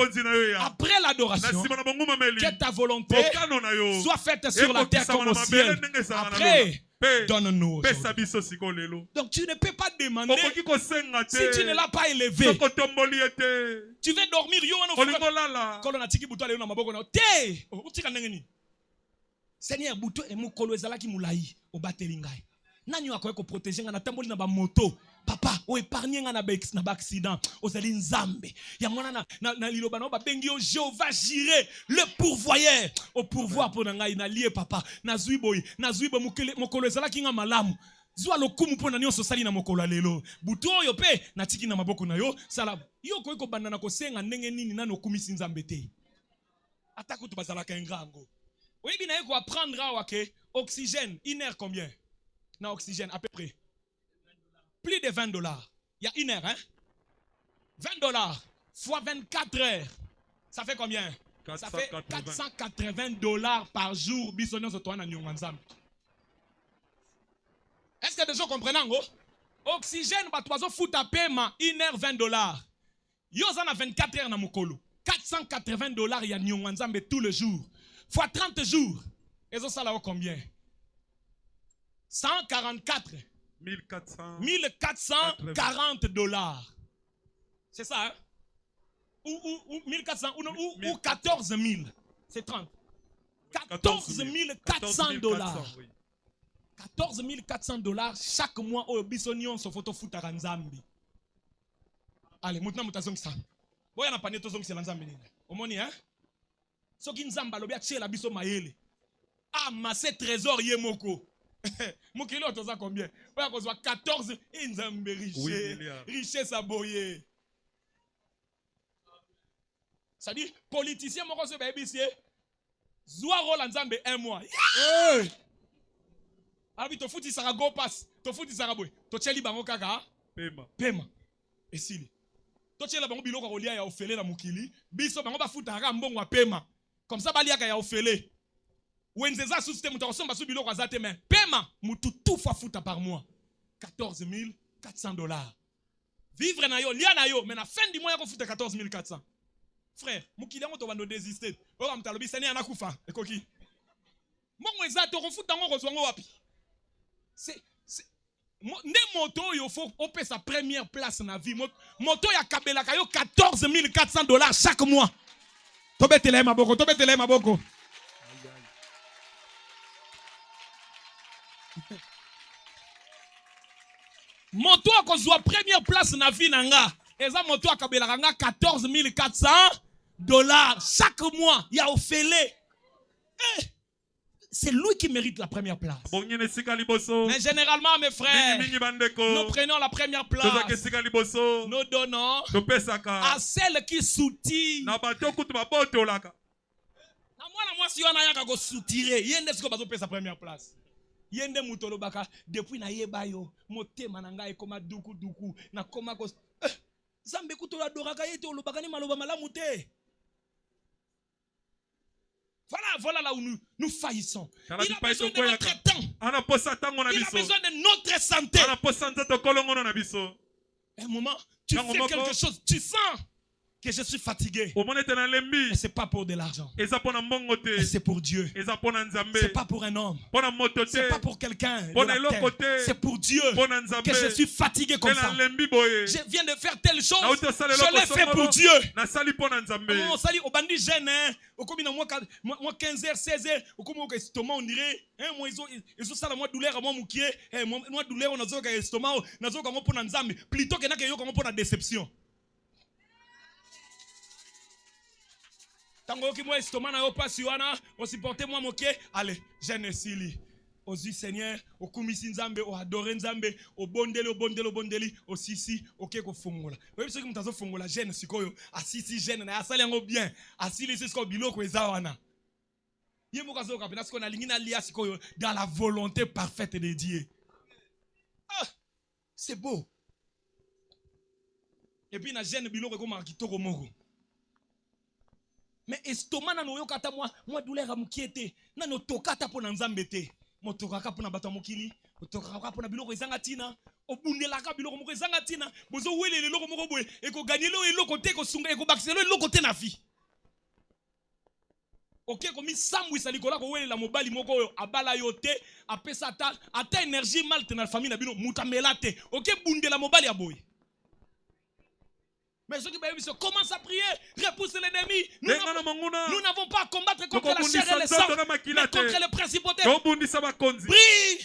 Après l'adoration, que ta volonté soit faite sur la terre comme au ciel. Après, donne-nous. Donc tu ne peux pas demander si tu ne l'as pas élevé. Tu veux dormir, Seigneur, buto e mukolo ezalaki mulai obateli ngai. Nani akoyeko protéger nga na tamboli na ba moto. Papa, o épargner nga na ba accident. Ozali nzambe. Ya mwana na liloba na ba bengi o Jéhovah Jireh, le pourvoyeur. Au pourvoir pour ngai na lié papa. Na zuiboy mukolo ezalaki nga malamu. Zwa lokumu pona nyonso sali na mokolo lelo. Buto yo pe na tiki na maboko na yo sala. Yo koyeko banda na kosenga ndenge nini na nokumisi nzambe te. Atako to bazalaka ngango. Oui, bien, il faut apprendre à oxygène, une heure combien? Non, oxygène, à peu près. Plus de $20. Il y a une heure, hein? $20 fois 24 heures. Ça fait combien? Ça fait $480 par jour. Est-ce que des gens comprennent? Oxygène, bah, tu fout à paiement, une heure $20. Yo, ça a 24 heures dans mon colo. $480, il y a Nyonganzambe tous les jours. Fois 30 jours. Et ça, là, combien? 144. 1440 $. C'est ça, hein? Ou 1400, ou 14 000. C'est 30. 14 400 $. 14 400 $ chaque mois au bisonion sur photo foot à Nzambi. Allez, maintenant, nous avons ça. Vous avez un panier de choses Nzambi. Au moins, hein? Ce qui Nzamba lobia tché la biso maele. Ah, ma c'est trésor yemoko. Mokilo toza combien? Oya ko 14 Nzambe riche. Richesse aboye. Ça dit politicien moko se ba ebisie. Zwa rôle Nzambe 1 mois. Abi to futi sara go pass. To futi sara boy. To tcheli bango kaka. Pema. Esili. To tchela bango biloko kolia ya ofele na mukili. Biso bango ba futa ka mbongo wa pema. Comme ça, Baliaka ya ofele. Wenzeza sous système mutakosomba sous biloko azate men. Paiement mutu tout fois fouta par mois. 14 400 $. Vivre na yo, lia na yo, mais na fin du mois ya ko fouta 14 400. Frère, mukili ngo to bando désister. O ka mtalobi seni anakufa. Ekoki. Mongo ezato ko fouta ngo kozwango wapi? C'est ne moto yo faut opé sa première place na vie. Moto ya kabelaka yo 14 400 $ chaque mois. Tobetele maboko. Moto a kozwa première place na vie nanga. Eza moto a kabela nga 14 400 $ chaque mois. Ya ofele. C'est lui qui mérite la première place. Mais généralement, mes frères, nous prenons la première place. Nous donnons à celle qui soutient. Moi, si on a un soutien, il y a une première place. Yende mutolo baka depuis na yeba yo motema nanga ekoma duku duku na koma ko zambe kutola doraka yete olobaka ni maloba malamu te. Voilà là où nous faillissons. Il a besoin de notre temps. Il a besoin de notre santé. Un moment, tu fais quelque chose, tu sens que je suis fatigué. Et ce n'est pas pour de l'argent. Et c'est pour Dieu. Ce n'est pas pour un homme. Ce n'est pas pour quelqu'un. C'est pour Dieu que je suis fatigué comme ça. Je viens de faire telle chose. Je l'ai fait pour Dieu. On s'allie au bandit jeune. Moi 15h, 16h. On dirait. Ils ont ça la moi douleur à moi moukié. Moi douleur on a zo ka estomac. On a zo ka mo pona nzambe. Plutôt que na ke yo ka mo pona déception. Tango ki moi estomac na yo pas wana, on supporter moi moké, allez, jeune sili. Au Seigneur, au kumisi nzambe, au adore nzambe, au bondeli, au sisi, au keko fongola. Vous savez que mutazo fongola jeune sikoyo, asisi jeune na asali yango bien, asili siko biloko eza wana. Yemo kazo kapena siko na lingina lia sikoyo dans la volonté parfaite de Dieu. Ah, c'est beau. Et puis na jeune biloko ko makitoko moko. Mais estomac na no yokata moi douleur amukiete na no tokata pona nzambe te motokaka pona bato mokili motokaka pona biloko ezanga tina obundelaka biloko moko ezanga tina bozo welele loko moko boye eko gagnelo eloko te ko sunga eko bakiselo eloko te na vie. OK komi sambwisa likola ko welela mobali moko oyo abala yo te apesa ata énergie malte na famille na bino mutamela te OK bundela mobali aboye. Mais ceux qui commencent à prier, repousser l'ennemi. Nous n'avons pas à combattre contre la chair et le sang, mais contre les principautés. Prie.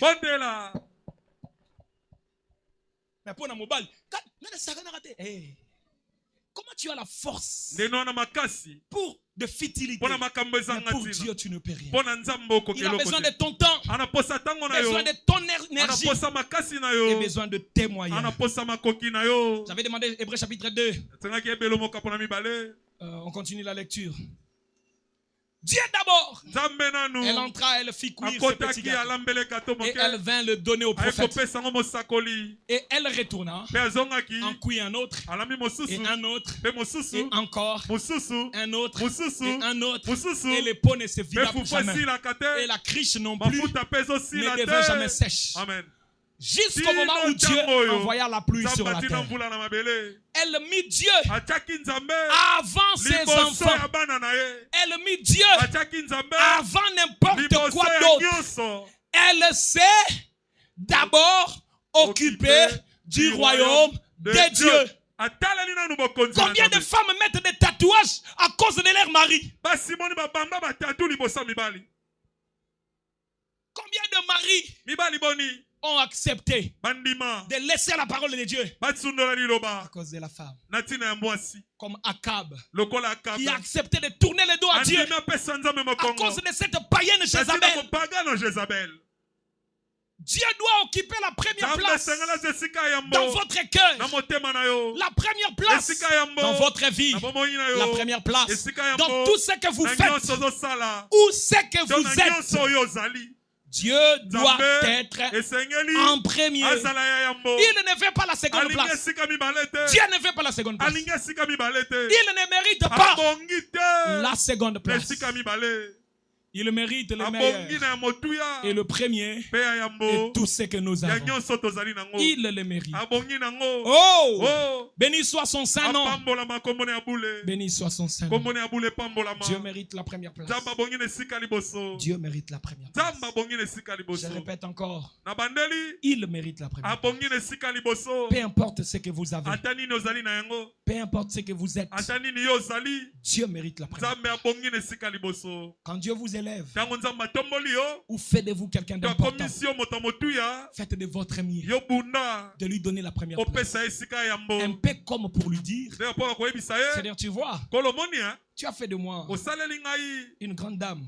Mais pour mobile, comment tu as la force pour de futilité? Mais pour Dieu, tu ne peux rien. Il a besoin de ton temps, besoin de ton énergie et besoin de témoigner. J'avais demandé Hébreux chapitre 2. On continue la lecture. Dieu d'abord. Elle entra, elle fit cuire ce petit gâteau. Et elle vint le donner au prophète. Et elle retourna, en cuit un autre, et un autre, et encore, un autre, et un autre. Et les pots ne se vida plus jamais. Et la criche non plus ne devait jamais sèche. Amen. Jusqu'au moment où Dieu envoya la pluie sur la terre. Elle mit Dieu avant ses enfants. Elle mit Dieu avant n'importe quoi d'autre. Elle s'est d'abord occupée du royaume de Dieu. Combien de femmes mettent des tatouages à cause de leur mari? Combien de maris ont accepté de laisser la parole de Dieu à cause de la femme? Comme Akab, qui a accepté de tourner le dos à Dieu à cause de cette païenne Jézabel. Dieu doit occuper la première place dans votre cœur. La première place dans votre vie. La première place dans tout ce que vous faites. Où c'est que vous êtes. Dieu doit être en premier. Il ne fait pas la seconde place. Dieu ne fait pas la seconde place. Il ne mérite pas la seconde place. Il mérite le meilleur. Et le premier et tout ce que nous avons. Il le mérite. Oh! Béni soit son saint nom. Béni soit son saint nom. Dieu mérite la première place. Dieu mérite la première place. Je répète encore. Il mérite la première place. Peu importe ce que vous avez. Peu importe ce que vous êtes. Dieu mérite la première place. Quand Dieu vous s'élève ou fait de vous quelqu'un d'important, faites de votre mieux de lui donner la première place. Un peu comme pour lui dire, c'est-à-dire, tu vois, tu as fait de moi une grande dame,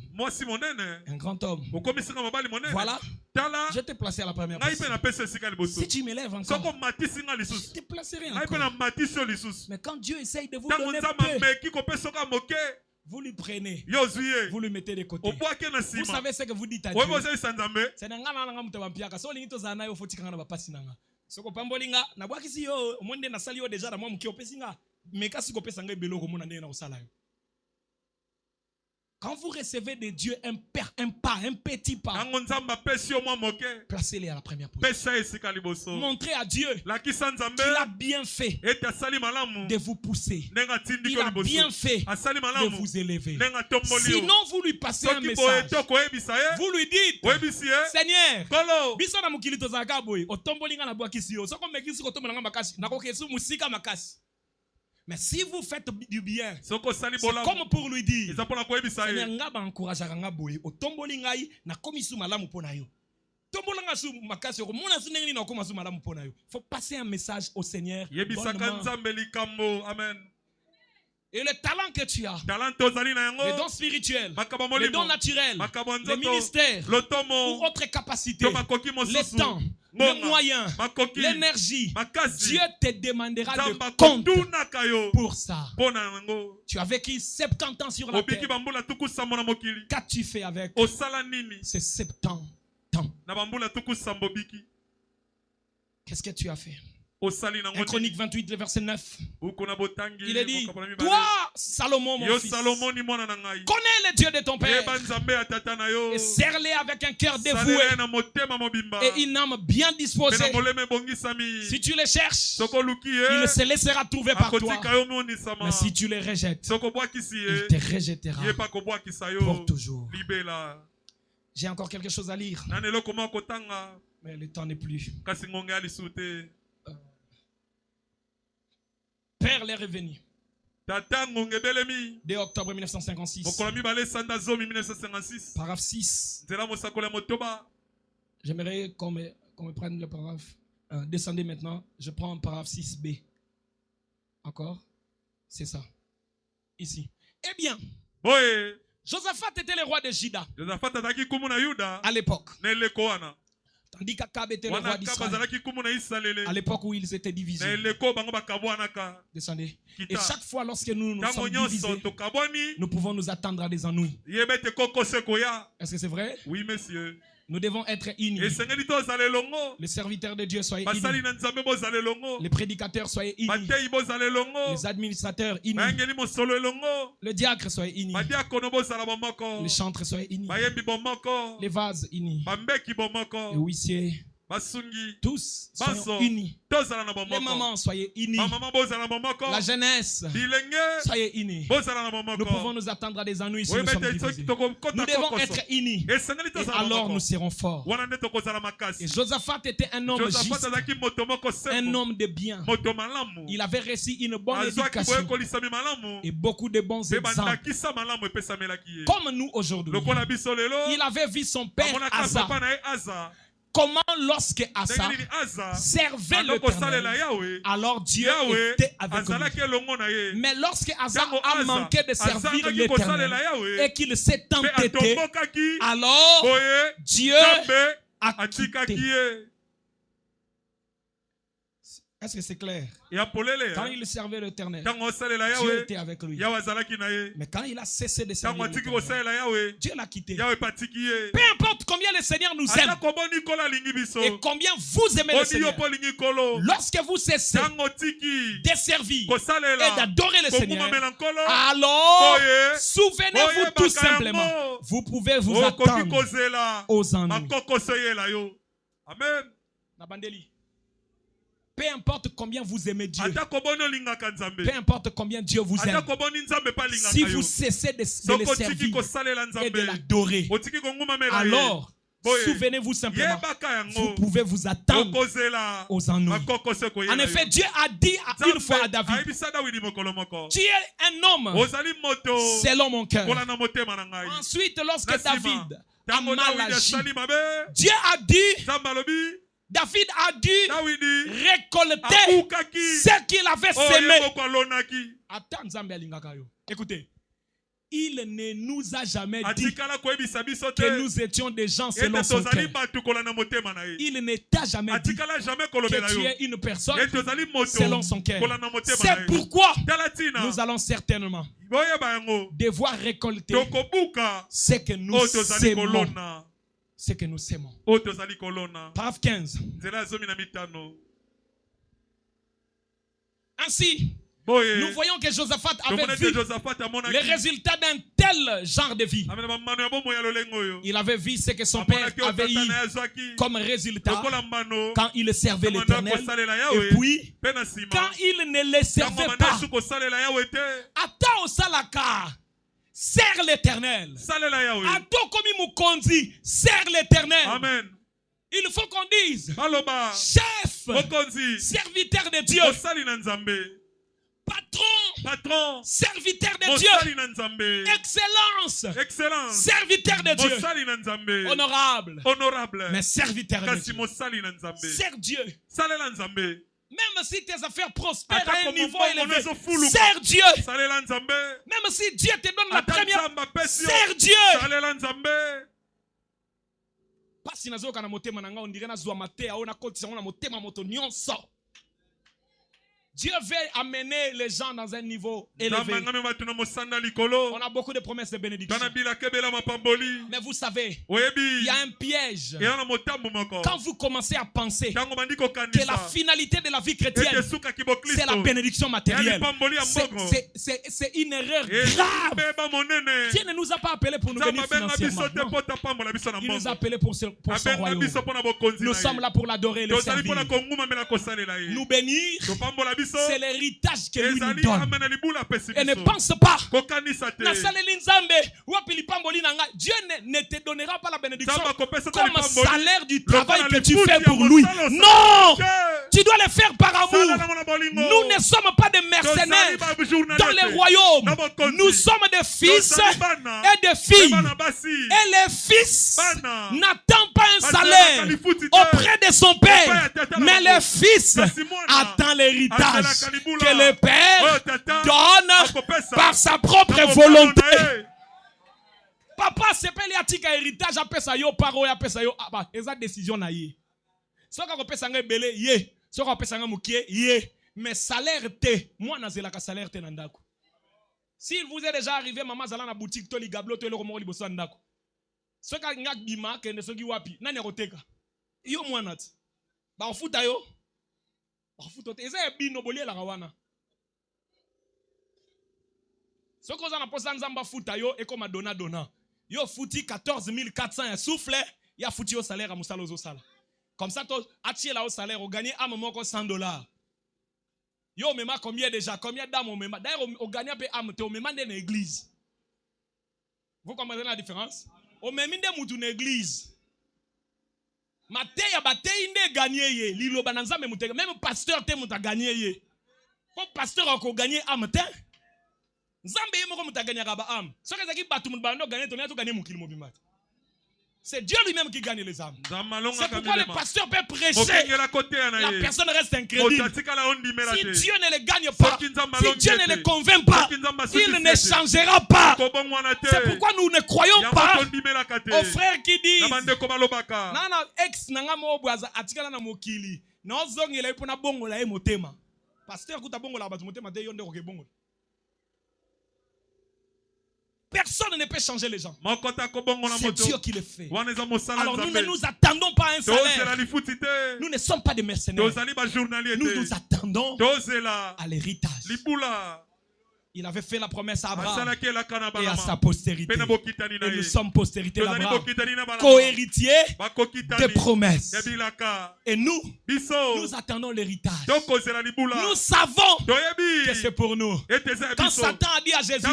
un grand homme. Voilà, je t'ai placé à la première place. Si tu m'élèves encore, je te placerai encore. Mais quand Dieu essaye de vous donner peu, vous lui prenez, vous lui mettez de côté. Vous savez ce que vous dites à Dieu. C'est quand vous recevez de Dieu un petit pas, placez-les à la première position. Montrez à Dieu qu'il a bien fait de vous pousser. Il a bien fait de vous élever. Sinon, vous lui passez un message. Vous lui dites, Seigneur, mais si vous faites du bien, c'est comme pour lui dire, faut passer un message au Seigneur. Amen. Et le talent que tu as, les dons spirituels, les dons naturels, les ministères, ou autres capacités, les temps, les moyens, l'énergie, Dieu te demandera le compte pour ça. Tu as vécu 70 ans sur la terre. Qu'as-tu fait avec ces 70 ans? Qu'est-ce que tu as fait? 1 Chronique 28, le verset 9. Il est dit, toi, Salomon, mon fils, connais le Dieu de ton père et serre-les avec un cœur dévoué et une âme bien disposée. Si tu les cherches, il se laissera trouver par toi. Mais si tu les rejettes, il te rejettera pour toujours. J'ai encore quelque chose à lire, mais le temps n'est plus. Père les revenus. Dès octobre 1956. Paragraphe 6. J'aimerais qu'on me prenne le paragraphe. Descendez maintenant. Je prends paragraphe 6b. Encore? C'est ça. Ici. Eh bien, Josaphat était le roi de Juda à l'époque. Tandis qu'Akab était le roi d'Israël à l'époque où ils étaient divisés. Descendez. Et chaque fois lorsque nous nous sommes divisés, nous pouvons nous attendre à des ennuis. Est-ce que c'est vrai? Oui, monsieur. Nous devons être unis. Les serviteurs de Dieu soyez unis. Les prédicateurs soyez unis. Les administrateurs unis. Le diacre soyez unis. Les chantres soyez unis. Les vases unis. Les huissiers. Tous soyons unis. Les mamans soyez unis. La jeunesse soyez unis. Nous pouvons nous attendre à des ennuis si nous sommes divisés. Nous devons être unis. Et alors nous serons forts. Et Josaphat était un homme juste, un homme de bien. Il avait reçu une bonne éducation et beaucoup de bons exemples. Comme nous aujourd'hui. Il avait vu son père Asa. Comment lorsque Asa servait l'Éternel, alors Dieu était avec lui. Mais lorsque Asa a manqué de servir l'Éternel et qu'il s'est entêté, alors Dieu a quitté. Est-ce que c'est clair? Quand il servait l'Éternel, Dieu était avec lui. Mais quand il a cessé de servir l'Éternel, Dieu l'a quitté. Peu importe combien le Seigneur nous aime et combien vous aimez le Seigneur, lorsque vous cessez de servir et d'adorer le Seigneur, alors souvenez-vous tout simplement, vous pouvez vous attendre aux ennuis. Amen. Peu importe combien vous aimez Dieu, peu importe combien Dieu vous aime, si vous cessez de le servir et de l'adorer, alors Souvenez-vous simplement, vous pouvez vous attendre aux anneaux. En effet, Dieu a dit une fois à David, tu es un homme selon mon cœur. Ensuite, lorsque David a mal agi, Dieu a dit, David a dû récolter ce qu'il avait semé. Attends, écoutez. Il ne nous a jamais dit que nous étions des gens selon son cœur. Il ne t'a jamais dit que tu es une personne selon son cœur. C'est pourquoi nous allons certainement devoir récolter ce que nous sémons. Ce que nous sémons. Paragraphe 15. Ainsi, nous voyons que Josaphat avait vu les résultats d'un tel genre de vie. Il avait vu ce que son père avait eu comme résultat quand il servait l'Éternel. Et puis, quand il ne le servait pas, attends au salaka, serre l'Éternel. Attends comme il me serre l'Éternel. Amen. Il faut qu'on dise, chef, serviteur de Dieu. Patron, serviteur de Dieu, excellence, serviteur de Dieu, honorable, mais serviteur de Dieu. Sers Dieu. Même si tes affaires prospèrent à un niveau élevé, sers Dieu. Même si Dieu te donne la première, sers Dieu. Pas si nazo kana motema nanga on dirait na zwa matea ona kotisa ona motema moto nyonso. Dieu veut amener les gens dans un niveau élevé. On a beaucoup de promesses de bénédiction. Mais vous savez, il y a un piège. Quand vous commencez à penser que la finalité de la vie chrétienne, c'est la bénédiction matérielle, c'est une erreur grave. Dieu ne nous a pas appelés pour nous bénir financièrement. Non. Il nous a appelés pour son royaume. Nous sommes là pour l'adorer et le servir. Nous bénir, c'est l'héritage que lui nous donne. Et ne pense pas, Dieu ne te donnera pas la bénédiction comme salaire du travail que tu fais pour lui. Non! Tu dois le faire par amour. Nous ne sommes pas des mercenaires dans les royaumes. Nous sommes des fils et des filles. Et les fils n'attendent pas un salaire auprès de son père. Mais le fils attend l'héritage que le Père donne par sa propre volonté. Papa, c'est pas l'atika héritage à pesa yo paro ya pesa yo aba eza décision na ye. Soka ko pesa nga belé ye, soka ko pesa nga mukie ye, mais salaire te, moi na zelaka salaire te nandako. S'il vous est déjà arrivé maman zala na boutique to li gablo to le ko mo liboso ndako. Soka ngak bima ke ne soki wapi, nani akoteka. Yo mwana ti. Ba ofuta yo. Eza bino bolie la kawana. Soko za na posa nzamba futa yo eko madona dona. Yo futi 14 400 ya souffle, ya futi yo salaire à musalo zo sala. Comme ça to atie la au salaire au gagner à moment $100. Yo mema combien déjà, combien d'âmes on mema. D'ailleurs au gagner pe âme te au mema dans l'église. Vous comprenez la différence? Au mema de mutu na église. Mateya batei nde gagner ye lilo bananza même pasteur te muta gagner ye ko pasteur ko gagner am te nzambe ye moko muta gagner ba am so ka zaki batu muta bando gagner to na to gagner mukili mobimata. C'est Dieu lui-même qui gagne les âmes. C'est pourquoi le pasteur peut prêcher. La personne reste incrédule. Si Dieu ne le gagne pas, si Dieu ne le convainc pas, il ne changera pas. C'est pourquoi nous ne croyons pas aux frères qui disent Nana ex nanga mo bwaza atikala na mokili. Na ozongela ipo na bongo la e motema. Pasteur kuta bongo la batu motema de yonde ko ke bongo. Personne ne peut changer les gens. C'est Dieu qui le fait. Alors nous ne nous attendons pas à un salaire. Nous ne sommes pas des mercenaires. Nous nous attendons à l'héritage. Il avait fait la promesse à Abraham et à sa postérité. Et nous sommes postérité d'Abraham, co-héritiers des promesses. Et nous attendons l'héritage. Nous savons que c'est pour nous. Quand Satan a dit à Jésus,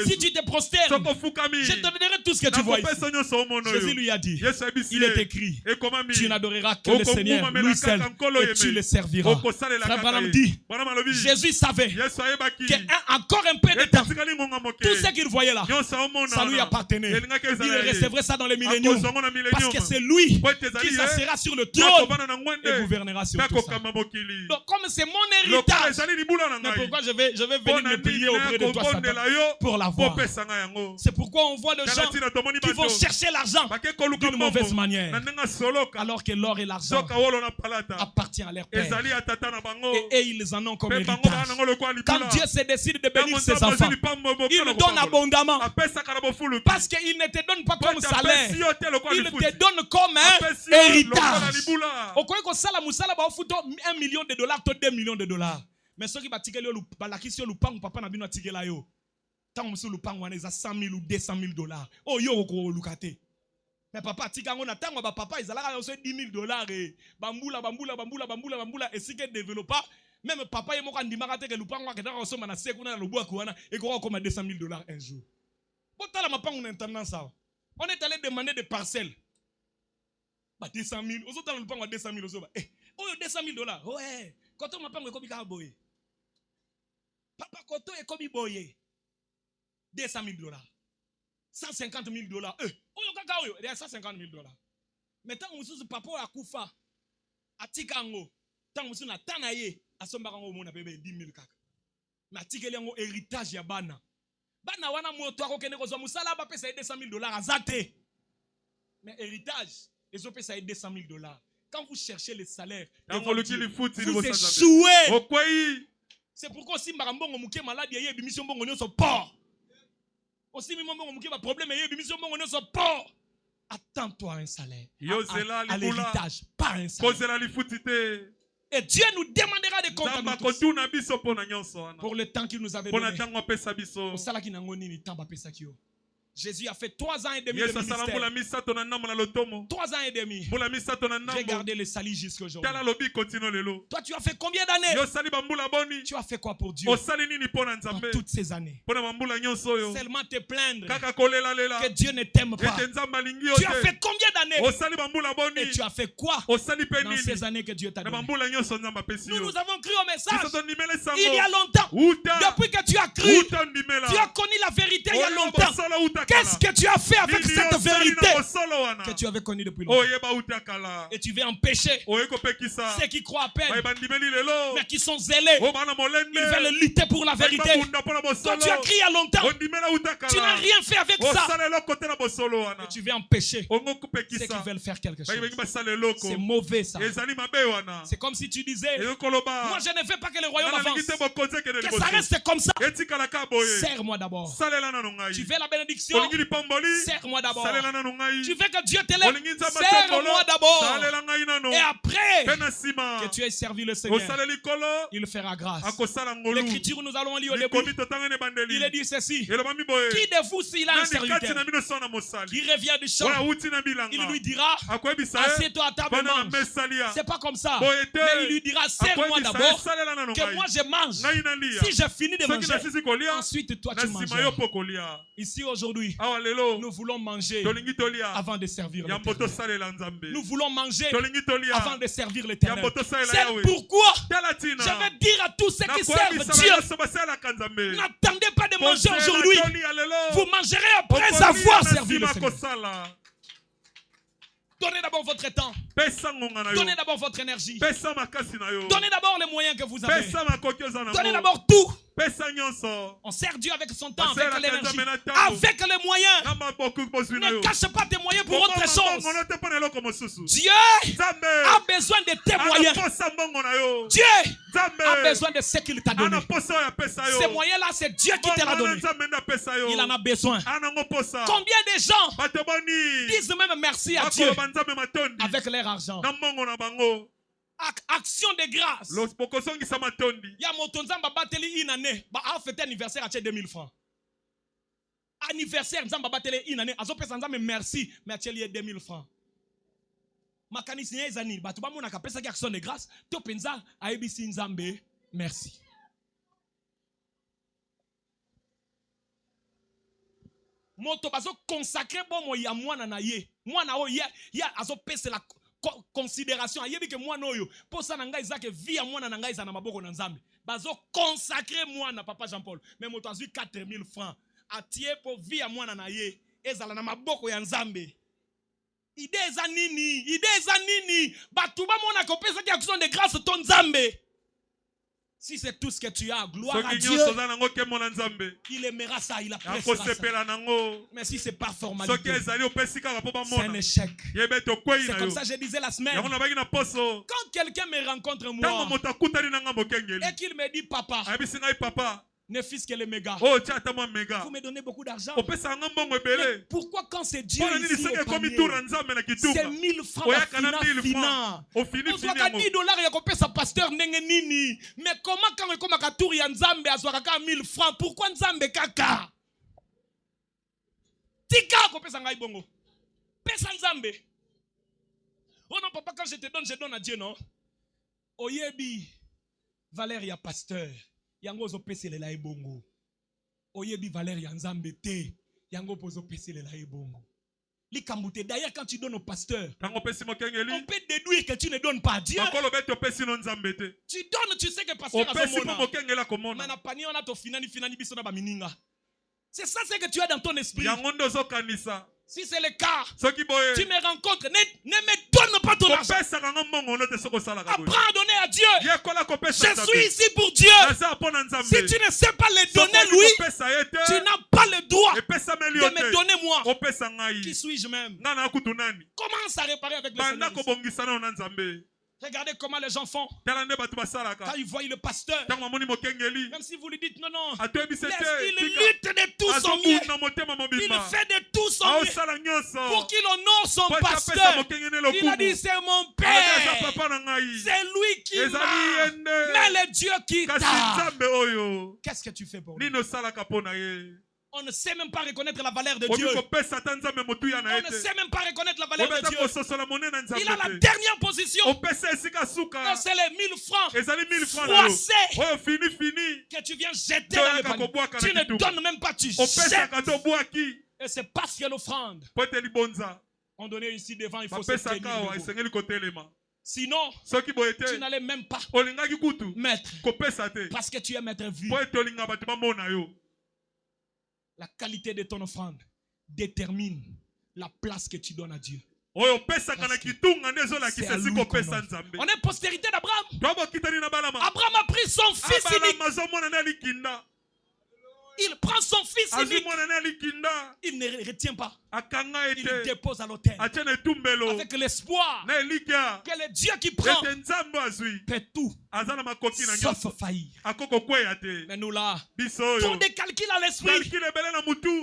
si tu te prosternes, je te donnerai tout ce que tu vois ici. Jésus lui a dit, il est écrit, tu n'adoreras que le Seigneur, lui seul, et tu le serviras. Frère Branham dit, Jésus savait qu'encore un peu de temps, tout ce qu'il voyait là, ça lui appartenait. Il recevrait ça dans les milléniums, parce que c'est lui qui s'assera sur le trône et gouvernera sur tout ça. Donc comme c'est mon héritage, mais pourquoi je vais venir me plier auprès de toi, Satan, pour l'avoir? C'est pourquoi on voit les gens qui vont chercher l'argent d'une mauvaise manière, alors que l'or et l'argent appartiennent à leur père et ils en ont comme héritage. Quand Dieu se décide de bénir ses enfants, il le donne abondamment, parce qu'il ne te donne pas comme salaire, il te donne comme un héritage. Au quoi que ça la musala ba futo $1 million, 2 millions de dollars. Mais ceux qui batikeli yo balakisi yo lupangu papa na bino atikela yo. Tant musu lupangu wana eza 100 000 ou 200 000 dollars. Oh yo ko lukate. Mais papa tikango na tango ba papa izalaka yo 10 000 dollars e bambula et si que développa même papa yemo ka ndimaka te ke lupangu akenda ko soma na sekuna na lobwa ko wana et ko comme 200 000 dollars un jour. Botala mapangu na tendance ça. On est allé demander des parcelles. 200 000. Aux autres, on ne 200 000. Oh, 200 000 dollars. Ouais. Quand on m'a pas comme boye. Papa, quand on est comme boye. 200 000 dollars. 150 000 dollars. Oh, il y a 150 000 dollars. Mais tant que vous papa a koufa, a tikango, tant que vous avez tanaye, à son barango, mon bébé 10 000 kaka. Mais a tikango héritage ya bana. Bana wana moto ako kene ko zo musala ba pesa 200 000 dollars azate. Mais héritage, les autres payent 200 000 dollars. Quand vous cherchez les salaires, vous échouez. C'est pourquoi si Marambongo Mouké malade, il y a une mission bongo nyo so port. Aussi Mimambongo Mouké va problème, il y a une mission bongo nyo so port. Attends-toi à un salaire, à l'héritage, pas un salaire. Et Dieu nous demandera des comptes pour le temps qu'il nous avait donné. Pour ça qui n'a pas ni temps pesa kio. Jésus a fait 3 ans et demi de ministère. 3 ans et demi. Regardez le salut jusqu'à aujourd'hui. Toi, tu as fait combien d'années? Tu as fait quoi pour Dieu dans toutes ces années? Seulement te plaindre que Dieu ne t'aime pas. Tu as fait combien d'années? Et tu as fait quoi dans ces années que Dieu t'a donné? Nous avons cru au message il y a longtemps. Depuis que tu as cru, tu as connu la vérité il y a longtemps. Qu'est-ce que tu as fait avec cette vérité que tu avais connue depuis longtemps? Et tu veux empêcher ceux qui croient à peine, mais qui sont zélés. Ils veulent lutter pour la vérité. Toi, tu as crié il y a longtemps. Tu n'as rien fait avec ça. Et tu veux empêcher ceux qui veulent faire quelque chose. C'est mauvais ça. C'est comme si tu disais, moi je ne veux pas que le royaume avance. Que ça reste comme ça. Serre-moi d'abord. Tu veux la bénédiction? Serre-moi d'abord. Tu veux que Dieu te lève? Serre-moi d'abord. Et après que tu aies servi le Seigneur, il fera grâce. L'écriture, nous allons lire au début. Il est dit ceci: qui de vous, s'il a un serviteur qui revient du champ, il lui dira, assieds-toi à table et mange. C'est pas comme ça. Mais il lui dira, serre-moi d'abord, que moi je mange. Si j'ai fini de manger, ensuite toi tu mangeras. Ici aujourd'hui, nous voulons manger avant de servir l'Éternel. Nous voulons manger avant de servir l'Éternel. C'est pourquoi je vais dire à tous ceux qui servent Dieu, n'attendez pas de manger aujourd'hui. Vous mangerez après avoir servi le Seigneur. Donnez d'abord votre temps. Donnez d'abord votre énergie. Donnez d'abord les moyens que vous avez. Donnez d'abord tout. On sert Dieu avec son temps, avec l'énergie, avec les moyens. Ne cache pas tes moyens pour autre chose. Dieu a besoin de tes moyens. Dieu a besoin de ce qu'il t'a donné. Ces moyens-là, c'est Dieu qui te l'a donné. Il en a besoin. Combien de gens disent même merci à Dieu avec leur argent? Action de grâce. Il y a Motonzamba Bateli une année. A fêté anniversaire à 2000 francs. Anniversaire, Nzamba Bateli une année. Azo pesa Nzamba merci. Mais à 2000 francs. Makanis nye zani. Batuba mona ka pesa ki action de grâce. To penza a ebisi Nzambe merci. Moto bazo consacré bon mo ya mwana na ye. Mwana o ya azo pesa la considération. Ayebi ke mwana oyo posa na ngai zake via mwana na ngai za na maboko na Nzambe. Bazo consacré mwana papa Jean-Paul. Mais moto azui 4000 francs. Atie po via mwana na ye ezala na maboko ya Nzambe. Idée za nini? Batuba mona ko pesa ki action de grâce ton Nzambe. Si c'est tout ce que tu as, gloire à Dieu. Il aimera ça, il appréciera ça. Mais si c'est pas formalité, c'est un échec. C'est comme ça que je disais la semaine. Quand quelqu'un me rencontre moi et qu'il me dit papa, ne fils que les méga. Vous me donnez beaucoup d'argent. Mais pourquoi quand c'est Dieu ici au panier, c'est 1000 francs fina. On soit 10 dollars et qu'on paie sa pasteur nini. Mais comment quand on comme à tour ya Nzambe azwaka 1000 francs, pourquoi Nzambe kaka? Tika qu'on paie sa ngai bongo. Pesa Nzambe. Oh non papa, quand je donne à Dieu, non? Oyebi Valéria pasteur. Yango zo pese lela ebongo. Oyebi Valérie Nzambe te. Yango pozo pese lela ebongo. Likambute. D'ailleurs quand tu donnes au pasteur, on peut déduire que tu ne donnes pas à Dieu. Tu donnes, tu sais que pasteur a son mona. Manapani on a to finani biso na ba mininga. C'est ça ce que tu as dans ton esprit. Si c'est le cas, tu me rencontres, ne me donne pas ton argent. Apprends à donner à Dieu. Je suis ici pour Dieu. Si tu ne sais pas le donner lui, tu n'as pas le droit de me donner moi. Qui suis-je même? Commence à réparer avec le Seigneur. Regardez comment les gens font. Quand ils voient le pasteur, même si vous lui dites non, il lutte de tout son mieux. Il fait de tout son mieux pour qu'il honore son pasteur. Il a dit c'est mon père. C'est lui qui m'a. Mais le Dieu qui t'a. Qu'est-ce que tu fais pour lui? On ne sait même pas reconnaître la valeur de Dieu. On ne sait même pas reconnaître la valeur de Dieu. Il a la dernière position. C'est les 1000 francs froissés que tu viens jeter dans le panier. Tu ne donnes même pas, tu jettes. Et c'est parce qu'il y a l'offrande. On donnait ici devant, il faut se tenir. Sinon, tu n'allais même pas mettre. Parce que tu es maître vu. La qualité de ton offrande détermine la place que tu donnes à Dieu. On est postérité d'Abraham. Abraham a pris son fils unique. Il prend son fils unique. Il ne retient pas. Il le dépose à l'autel. Avec l'espoir que le Dieu qui prend fait tout sauf faillir. Mais nous là, trop de calculs à l'esprit.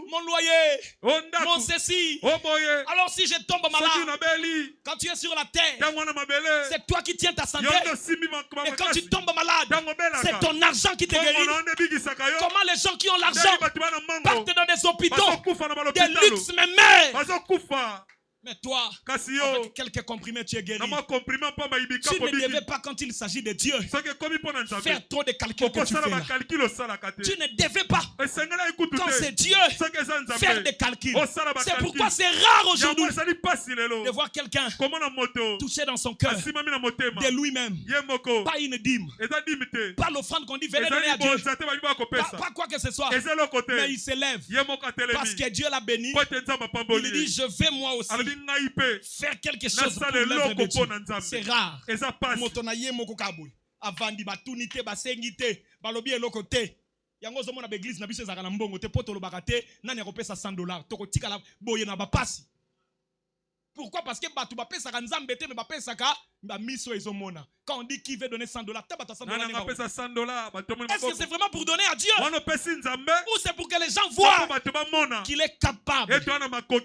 Mon loyer, mon ceci. Alors si je tombe malade, quand tu es sur la terre, c'est toi qui tiens ta santé. Et quand tu tombes malade, c'est ton argent qui te guérit. Comment les gens qui ont l'argent partent dans des hôpitaux, des luxe, mais toi, avec quelques comprimés, tu es guéri. Tu ne devais pas, quand il s'agit de Dieu, faire trop de calculs que tu fais là. Tu ne devais pas, quand c'est Dieu, faire des calculs. C'est pourquoi c'est rare aujourd'hui de voir quelqu'un toucher dans son cœur de lui-même. Pas une dîme, pas l'offrande qu'on dit venez donner à Dieu, pas quoi que ce soit, mais il s'élève parce que Dieu l'a béni. Il dit je vais moi aussi faire quelque chose pour l'œuvre de Dieu. C'est rare. Motonaye mokokabwe avandi batunite basengite balobi eloko te. Yango zo mona l'église na biso ezaka na mbongo te poto lobaka te nani akopesa $100 tokotika la boye na bapasi. Pourquoi? Parce que batu bapesaka Nzambe te me bapesaka Quand on dit qui veut donner $100, $100. Est-ce que c'est vraiment pour donner à Dieu? Ou c'est pour que les gens voient qu'il est capable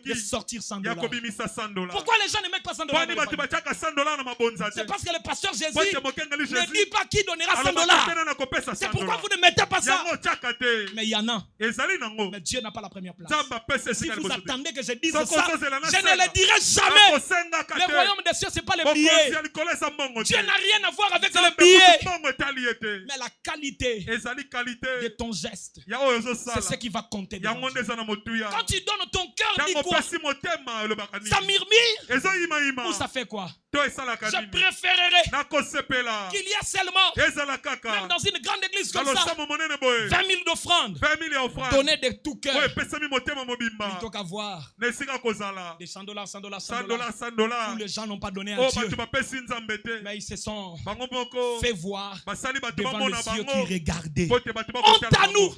de sortir $100? Pourquoi les gens ne mettent pas $100? C'est parce que le pasteur Jésus ne dit pas qui donnera $100. C'est pourquoi vous ne mettez pas ça. Mais il y en a. Mais Dieu n'a pas la première place. Si vous attendez que je dise ça, je ne le dirai jamais. Le royaume des cieux, ce n'est pas le billet. Dieu n'a rien à voir avec le billet. Mais la qualité de ton geste, c'est ce qui va compter. Quand tu donnes ton cœur, dis quoi? Ça murmure ou ça fait quoi? Je préférerais qu'il y ait seulement, même dans une grande église comme ça, 20 000 d'offrandes données de tout cœur, plutôt qu'avoir des $100, $100, où les gens n'ont pas donné à Dieu, mais ils se sont fait voir devant les yeux qui regardaient. Honte à nous!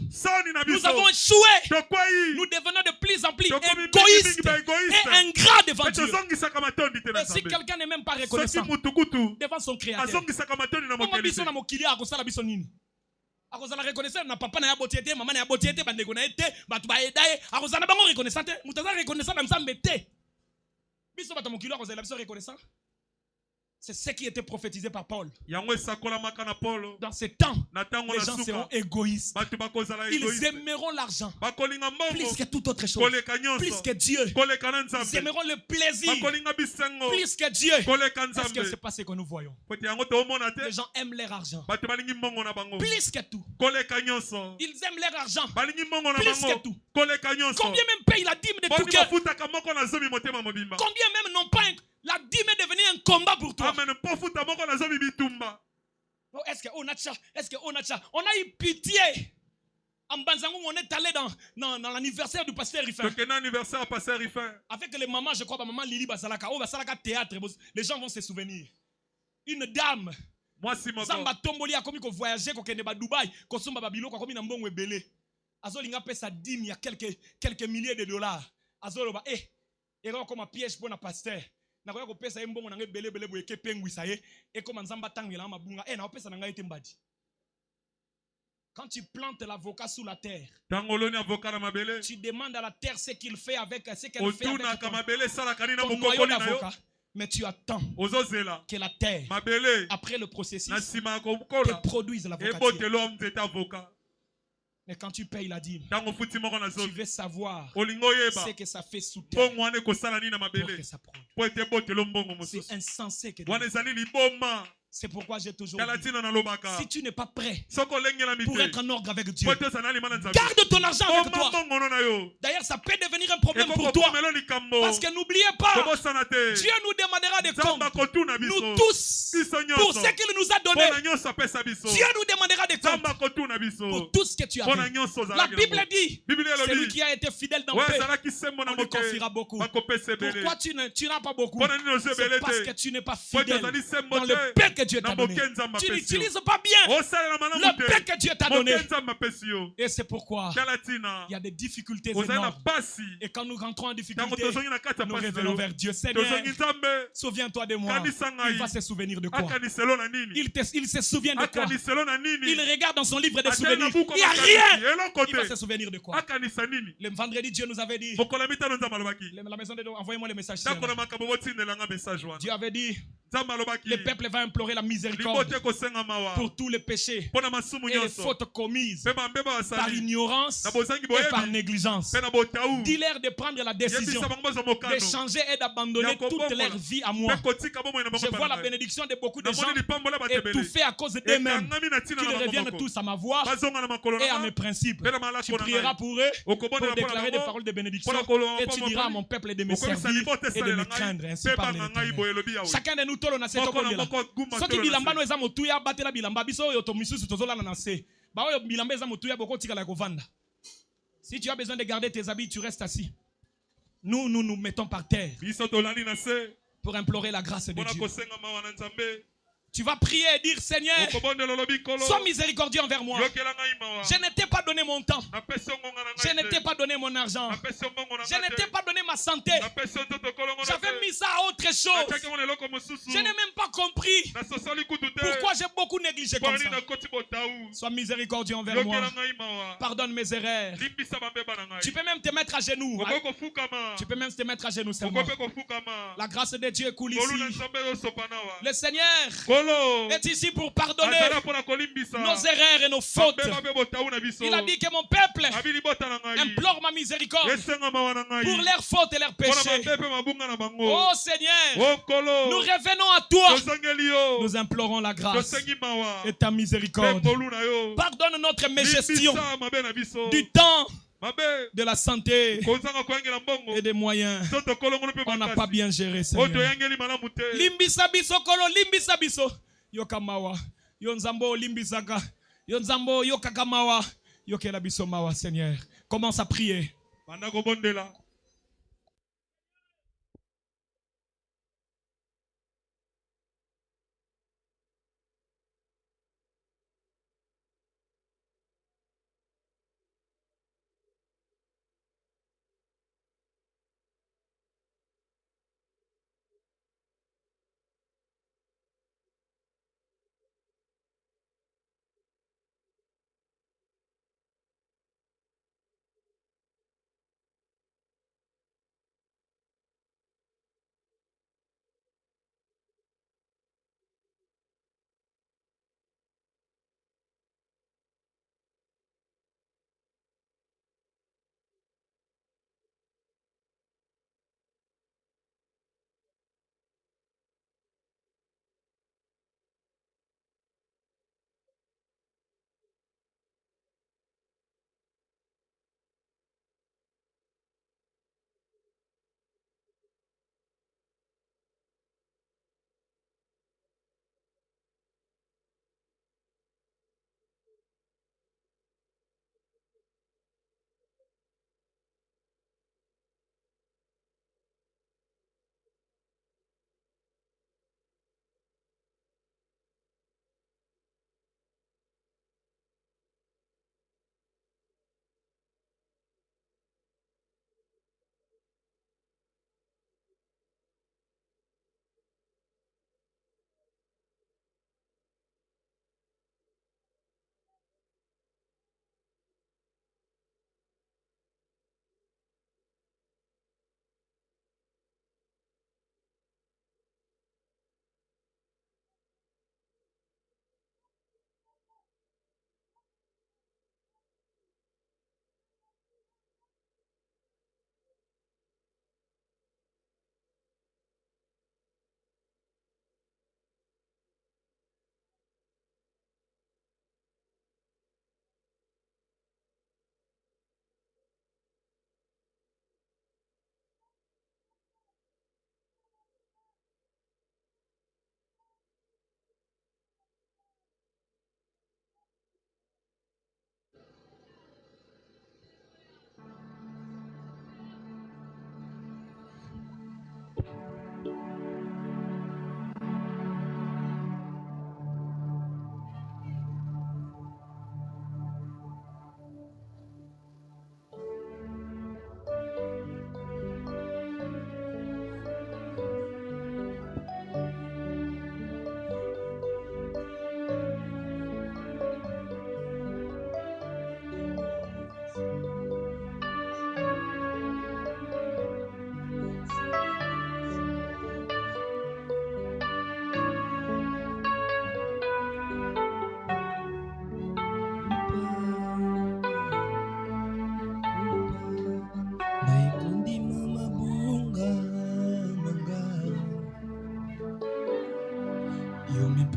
Nous avons échoué! Nous devenons de plus en plus égoïstes et ingrats devant Dieu. Et si quelqu'un n'est même pas reconnaissant devant son créateur, comment biso na mokili akosala biso nini? Akozala reconnaissant na papa na ya botiete, maman na ya botiete, bandeko na ete, batu ba edaye, akozala bango reconnaissant te, mutaza reconnaissant na nzambe te. Biso batu mokili akozala biso reconnaissant. C'est ce qui était prophétisé par Paul. Dans ce temps, les gens seront égoïstes. Ils aimeront l'argent plus que toute autre chose, plus que Dieu. Ils aimeront le plaisir plus que Dieu. Est-ce que c'est pas ce que nous voyons? Les gens aiment leur argent plus que tout. Ils aiment leur argent plus que tout. Combien même payent la dîme de tout cœur? Combien même n'ont pas la dîme est devenue un combat pour toi. Oh, est-ce qu'on a eu pitié? En Banzangou, on est allé dans l'anniversaire du pasteur Rifin. Avec les mamans, je crois, maman Lili Basalaka, Basalaka théâtre, les gens vont se souvenir. Une dame, Zamba Tomboli a commis qu'on voyageait, qu'on kende ba Dubaï, qu'on somba Babilo, qu'on commis dans Mbongo Belé. Azol inga paie sa dîme, il y a quelques milliers de dollars. Azol ba, et là, comme un piège pour un pasteur. Na ko pesa mbongo na ngebele bele boye ke pengwisa ye e comme nzamba tangela mabunga na pesa na ngai tembadi. Quand tu plantes l'avocat sous la terre, tu demandes à la terre ce qu'il fait avec ce qu'elle fait avec ton noyau d'avocat, mais tu attends que la terre, après le processus, te produise l'avocat. Mais quand tu payes la dîme, tu veux savoir ce que ça fait sous terre pour que ça produise. C'est insensé que c'est pourquoi j'ai toujours dit, si tu n'es pas prêt pour être en ordre avec Dieu, garde ton argent avec toi. D'ailleurs, ça peut devenir un problème pour toi. Parce que n'oubliez pas, Dieu nous demandera des comptes. Nous tous, pour ce qu'il nous a donné, Dieu nous demandera des comptes pour tout ce que tu as fait. La Bible dit, celui qui a été fidèle dans peu, on lui confiera beaucoup. Pourquoi tu n'as pas beaucoup? C'est parce que tu n'es pas fidèle dans le peu que Dieu t'a donné. Tu n'utilises pas bien le peu que Dieu t'a donné. Et c'est pourquoi il y a des difficultés énormes. Et quand nous rentrons en difficulté, nous revenons vers Dieu. Seigneur, souviens-toi de moi. Il va se souvenir de quoi? Il se souvient de quoi? Il regarde dans son livre des souvenirs. Il n'y a rien. Il va se souvenir de quoi? Le vendredi, Dieu nous avait dit, la maison de Dieu, envoyez-moi le message. Dieu avait dit, le peuple va implorer la miséricorde pour tous les péchés et les fautes commises par ignorance et par négligence. Dis-leur de prendre la décision de changer et d'abandonner toute leur vie à moi. Je vois la bénédiction de beaucoup de gens étouffés à cause d'eux-mêmes, qu'ils reviennent tous à ma voix et à mes principes. Tu prieras pour eux pour déclarer des paroles de bénédiction et tu diras à mon peuple de me servir et de me craindre. Ainsi parle l'Éternel. Chacun de nous tolo na seto kondela. Soki bilamba no eza motuya batela bilamba biso oyo to misusu tozolana na se. Ba oyo bilamba eza motuya boko tika la kovanda. Si tu as besoin de garder tes habits, tu restes assis. Nous nous mettons par terre pour implorer la grâce de Dieu. Tu vas prier et dire, Seigneur, sois miséricordieux envers moi. Je n'étais pas donné mon temps. Je n'étais pas donné mon argent. Je n'étais pas donné ma santé. J'avais mis ça à autre chose. Je n'ai même pas compris pourquoi j'ai beaucoup négligé comme ça. Sois miséricordieux envers moi. Pardonne mes erreurs. Tu peux même te mettre à genoux. Tu peux même te mettre à genoux seulement. La grâce de Dieu coule ici. Le Seigneur est ici pour pardonner nos erreurs et nos fautes. Il a dit que mon peuple implore ma miséricorde pour leurs fautes et leurs péchés. Oh Seigneur, nous revenons à toi. Nous implorons la grâce et ta miséricorde. Pardonne notre mégestion du temps, de la santé et des moyens. On n'a pas bien géré, Seigneur. Limbisa biso kolo, limbisa biso. Yokamawa, yonzambo limbisaka, yonzambo yokakamawa, yokela biso mawa, Seigneur. Commence à prier.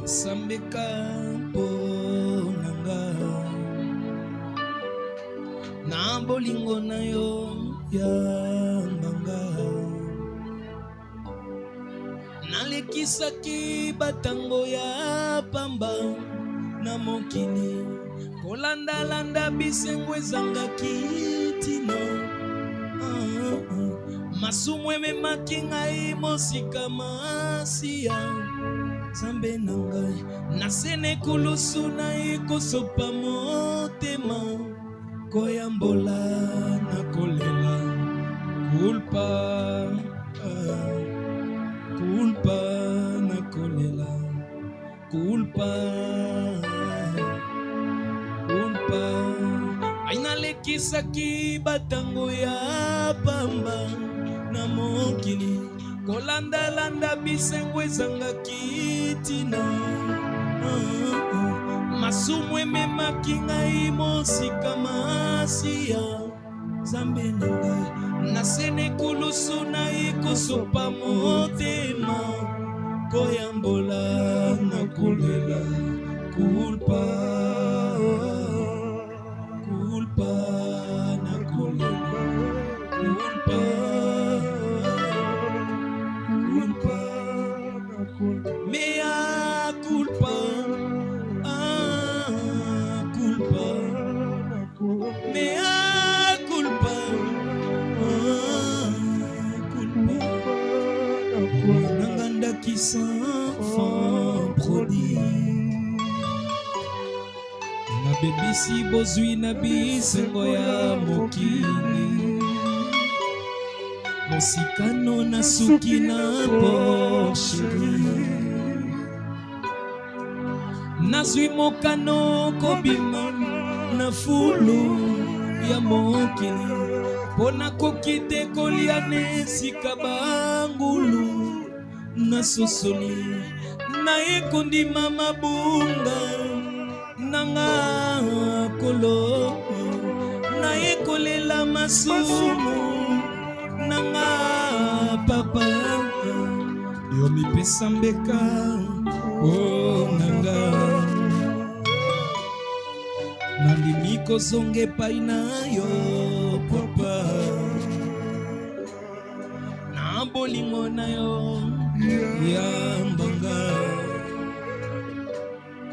Sambeka ponanga na bolingo na yo ya mbanga nalekisaki batango ya pamba na mokili kolandalanda bisengo ezangaki tina masumu ememaki ngai mosika masiya Zambe na ngai nasene kulusu na ekosopa motema koyambola na kolela kulpa kulpa na kolela kulpa kulpa ainalekisaki batango ya pamba na mokili kolandalanda bisengo ezangaki tina masumu ememaki ngai mosika masiya Zambe na ngai nasene kulusu na ekosopa motema koyambola na kolela kulpa kulpa na kolela kulpa culpa, mea culpa, culpa, mea culpa, culpa, nanganda qui s'enfant prodigue, na bebisi bozwi na bisengo ya mokili. Mosikano na suki na posheri nazwi mokano kobima na fulu ya mokili pona kokite kolia nesika bangulu na sosoli na ekondima mabunga nanga kolo na ekolela masumu nanga papa yo mipesa mbeka oh nanga nandimi kozonga epai na yo papa na bolingo na yo ya mbanga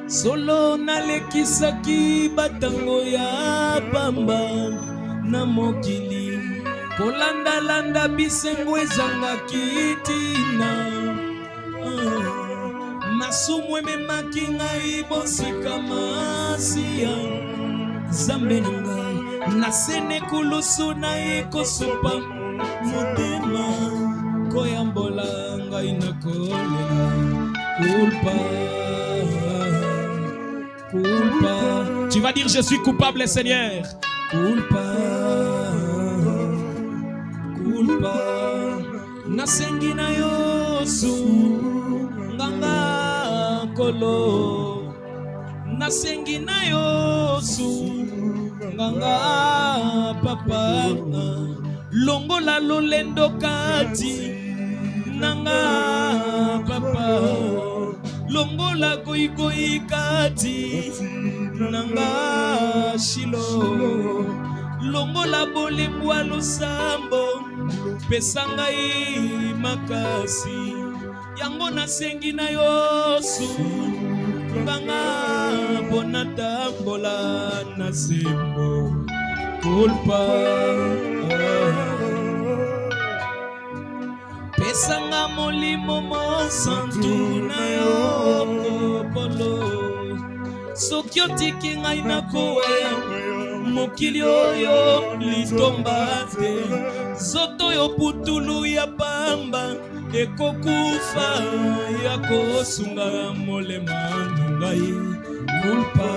solo nalekisaki batango ya pamba na mokili kolandalanda bisengo ezangaki tina masumu ememaki ngai mosika masiya Zambe na ngai nasene kulusu na ekosopa motema koyambola ngai na kolela culpa culpa. Tu vas dire je suis coupable Seigneur. Culpa culpa nasengi na yo su nganga kolo nasengi na yo su nganga papa longola lolendo kati nanga papa longola goigoi kati nanga shilo longola bolemwa losambo pesangai makasi yango nasengi na yo su nganga bonata bola na sembo culpa pesanga molimo mosantu na yo polo soki otiki ngai na koweya mokili oyo litomba te zoto yo putulu ya pamba ekokufa ya kosunga molema ngai culpa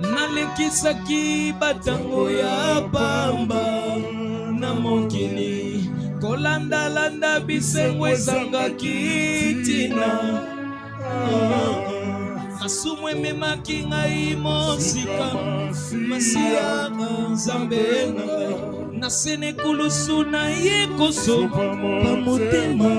nalekisaki batango ya pamba na mokili kolandalanda bisengo ezangaki tina masumu ememaki ngai mosika masiya Nzambe na ngai nasene kulusu na ye kosopa motema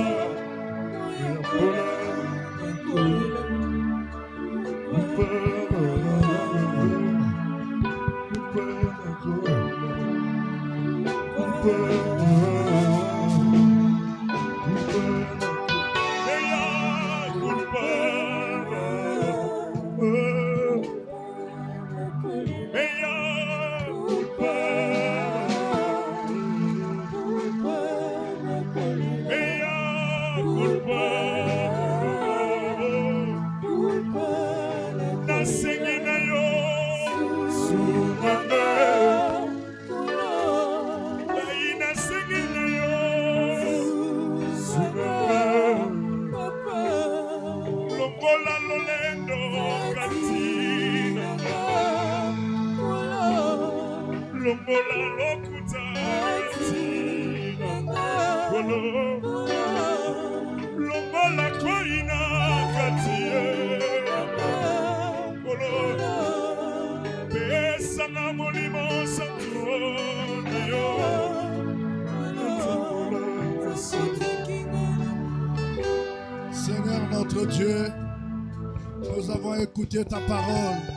longola lokuta longola koina katie pesanga molimo santo yo. Seigneur notre Dieu, nous avons écouté ta parole.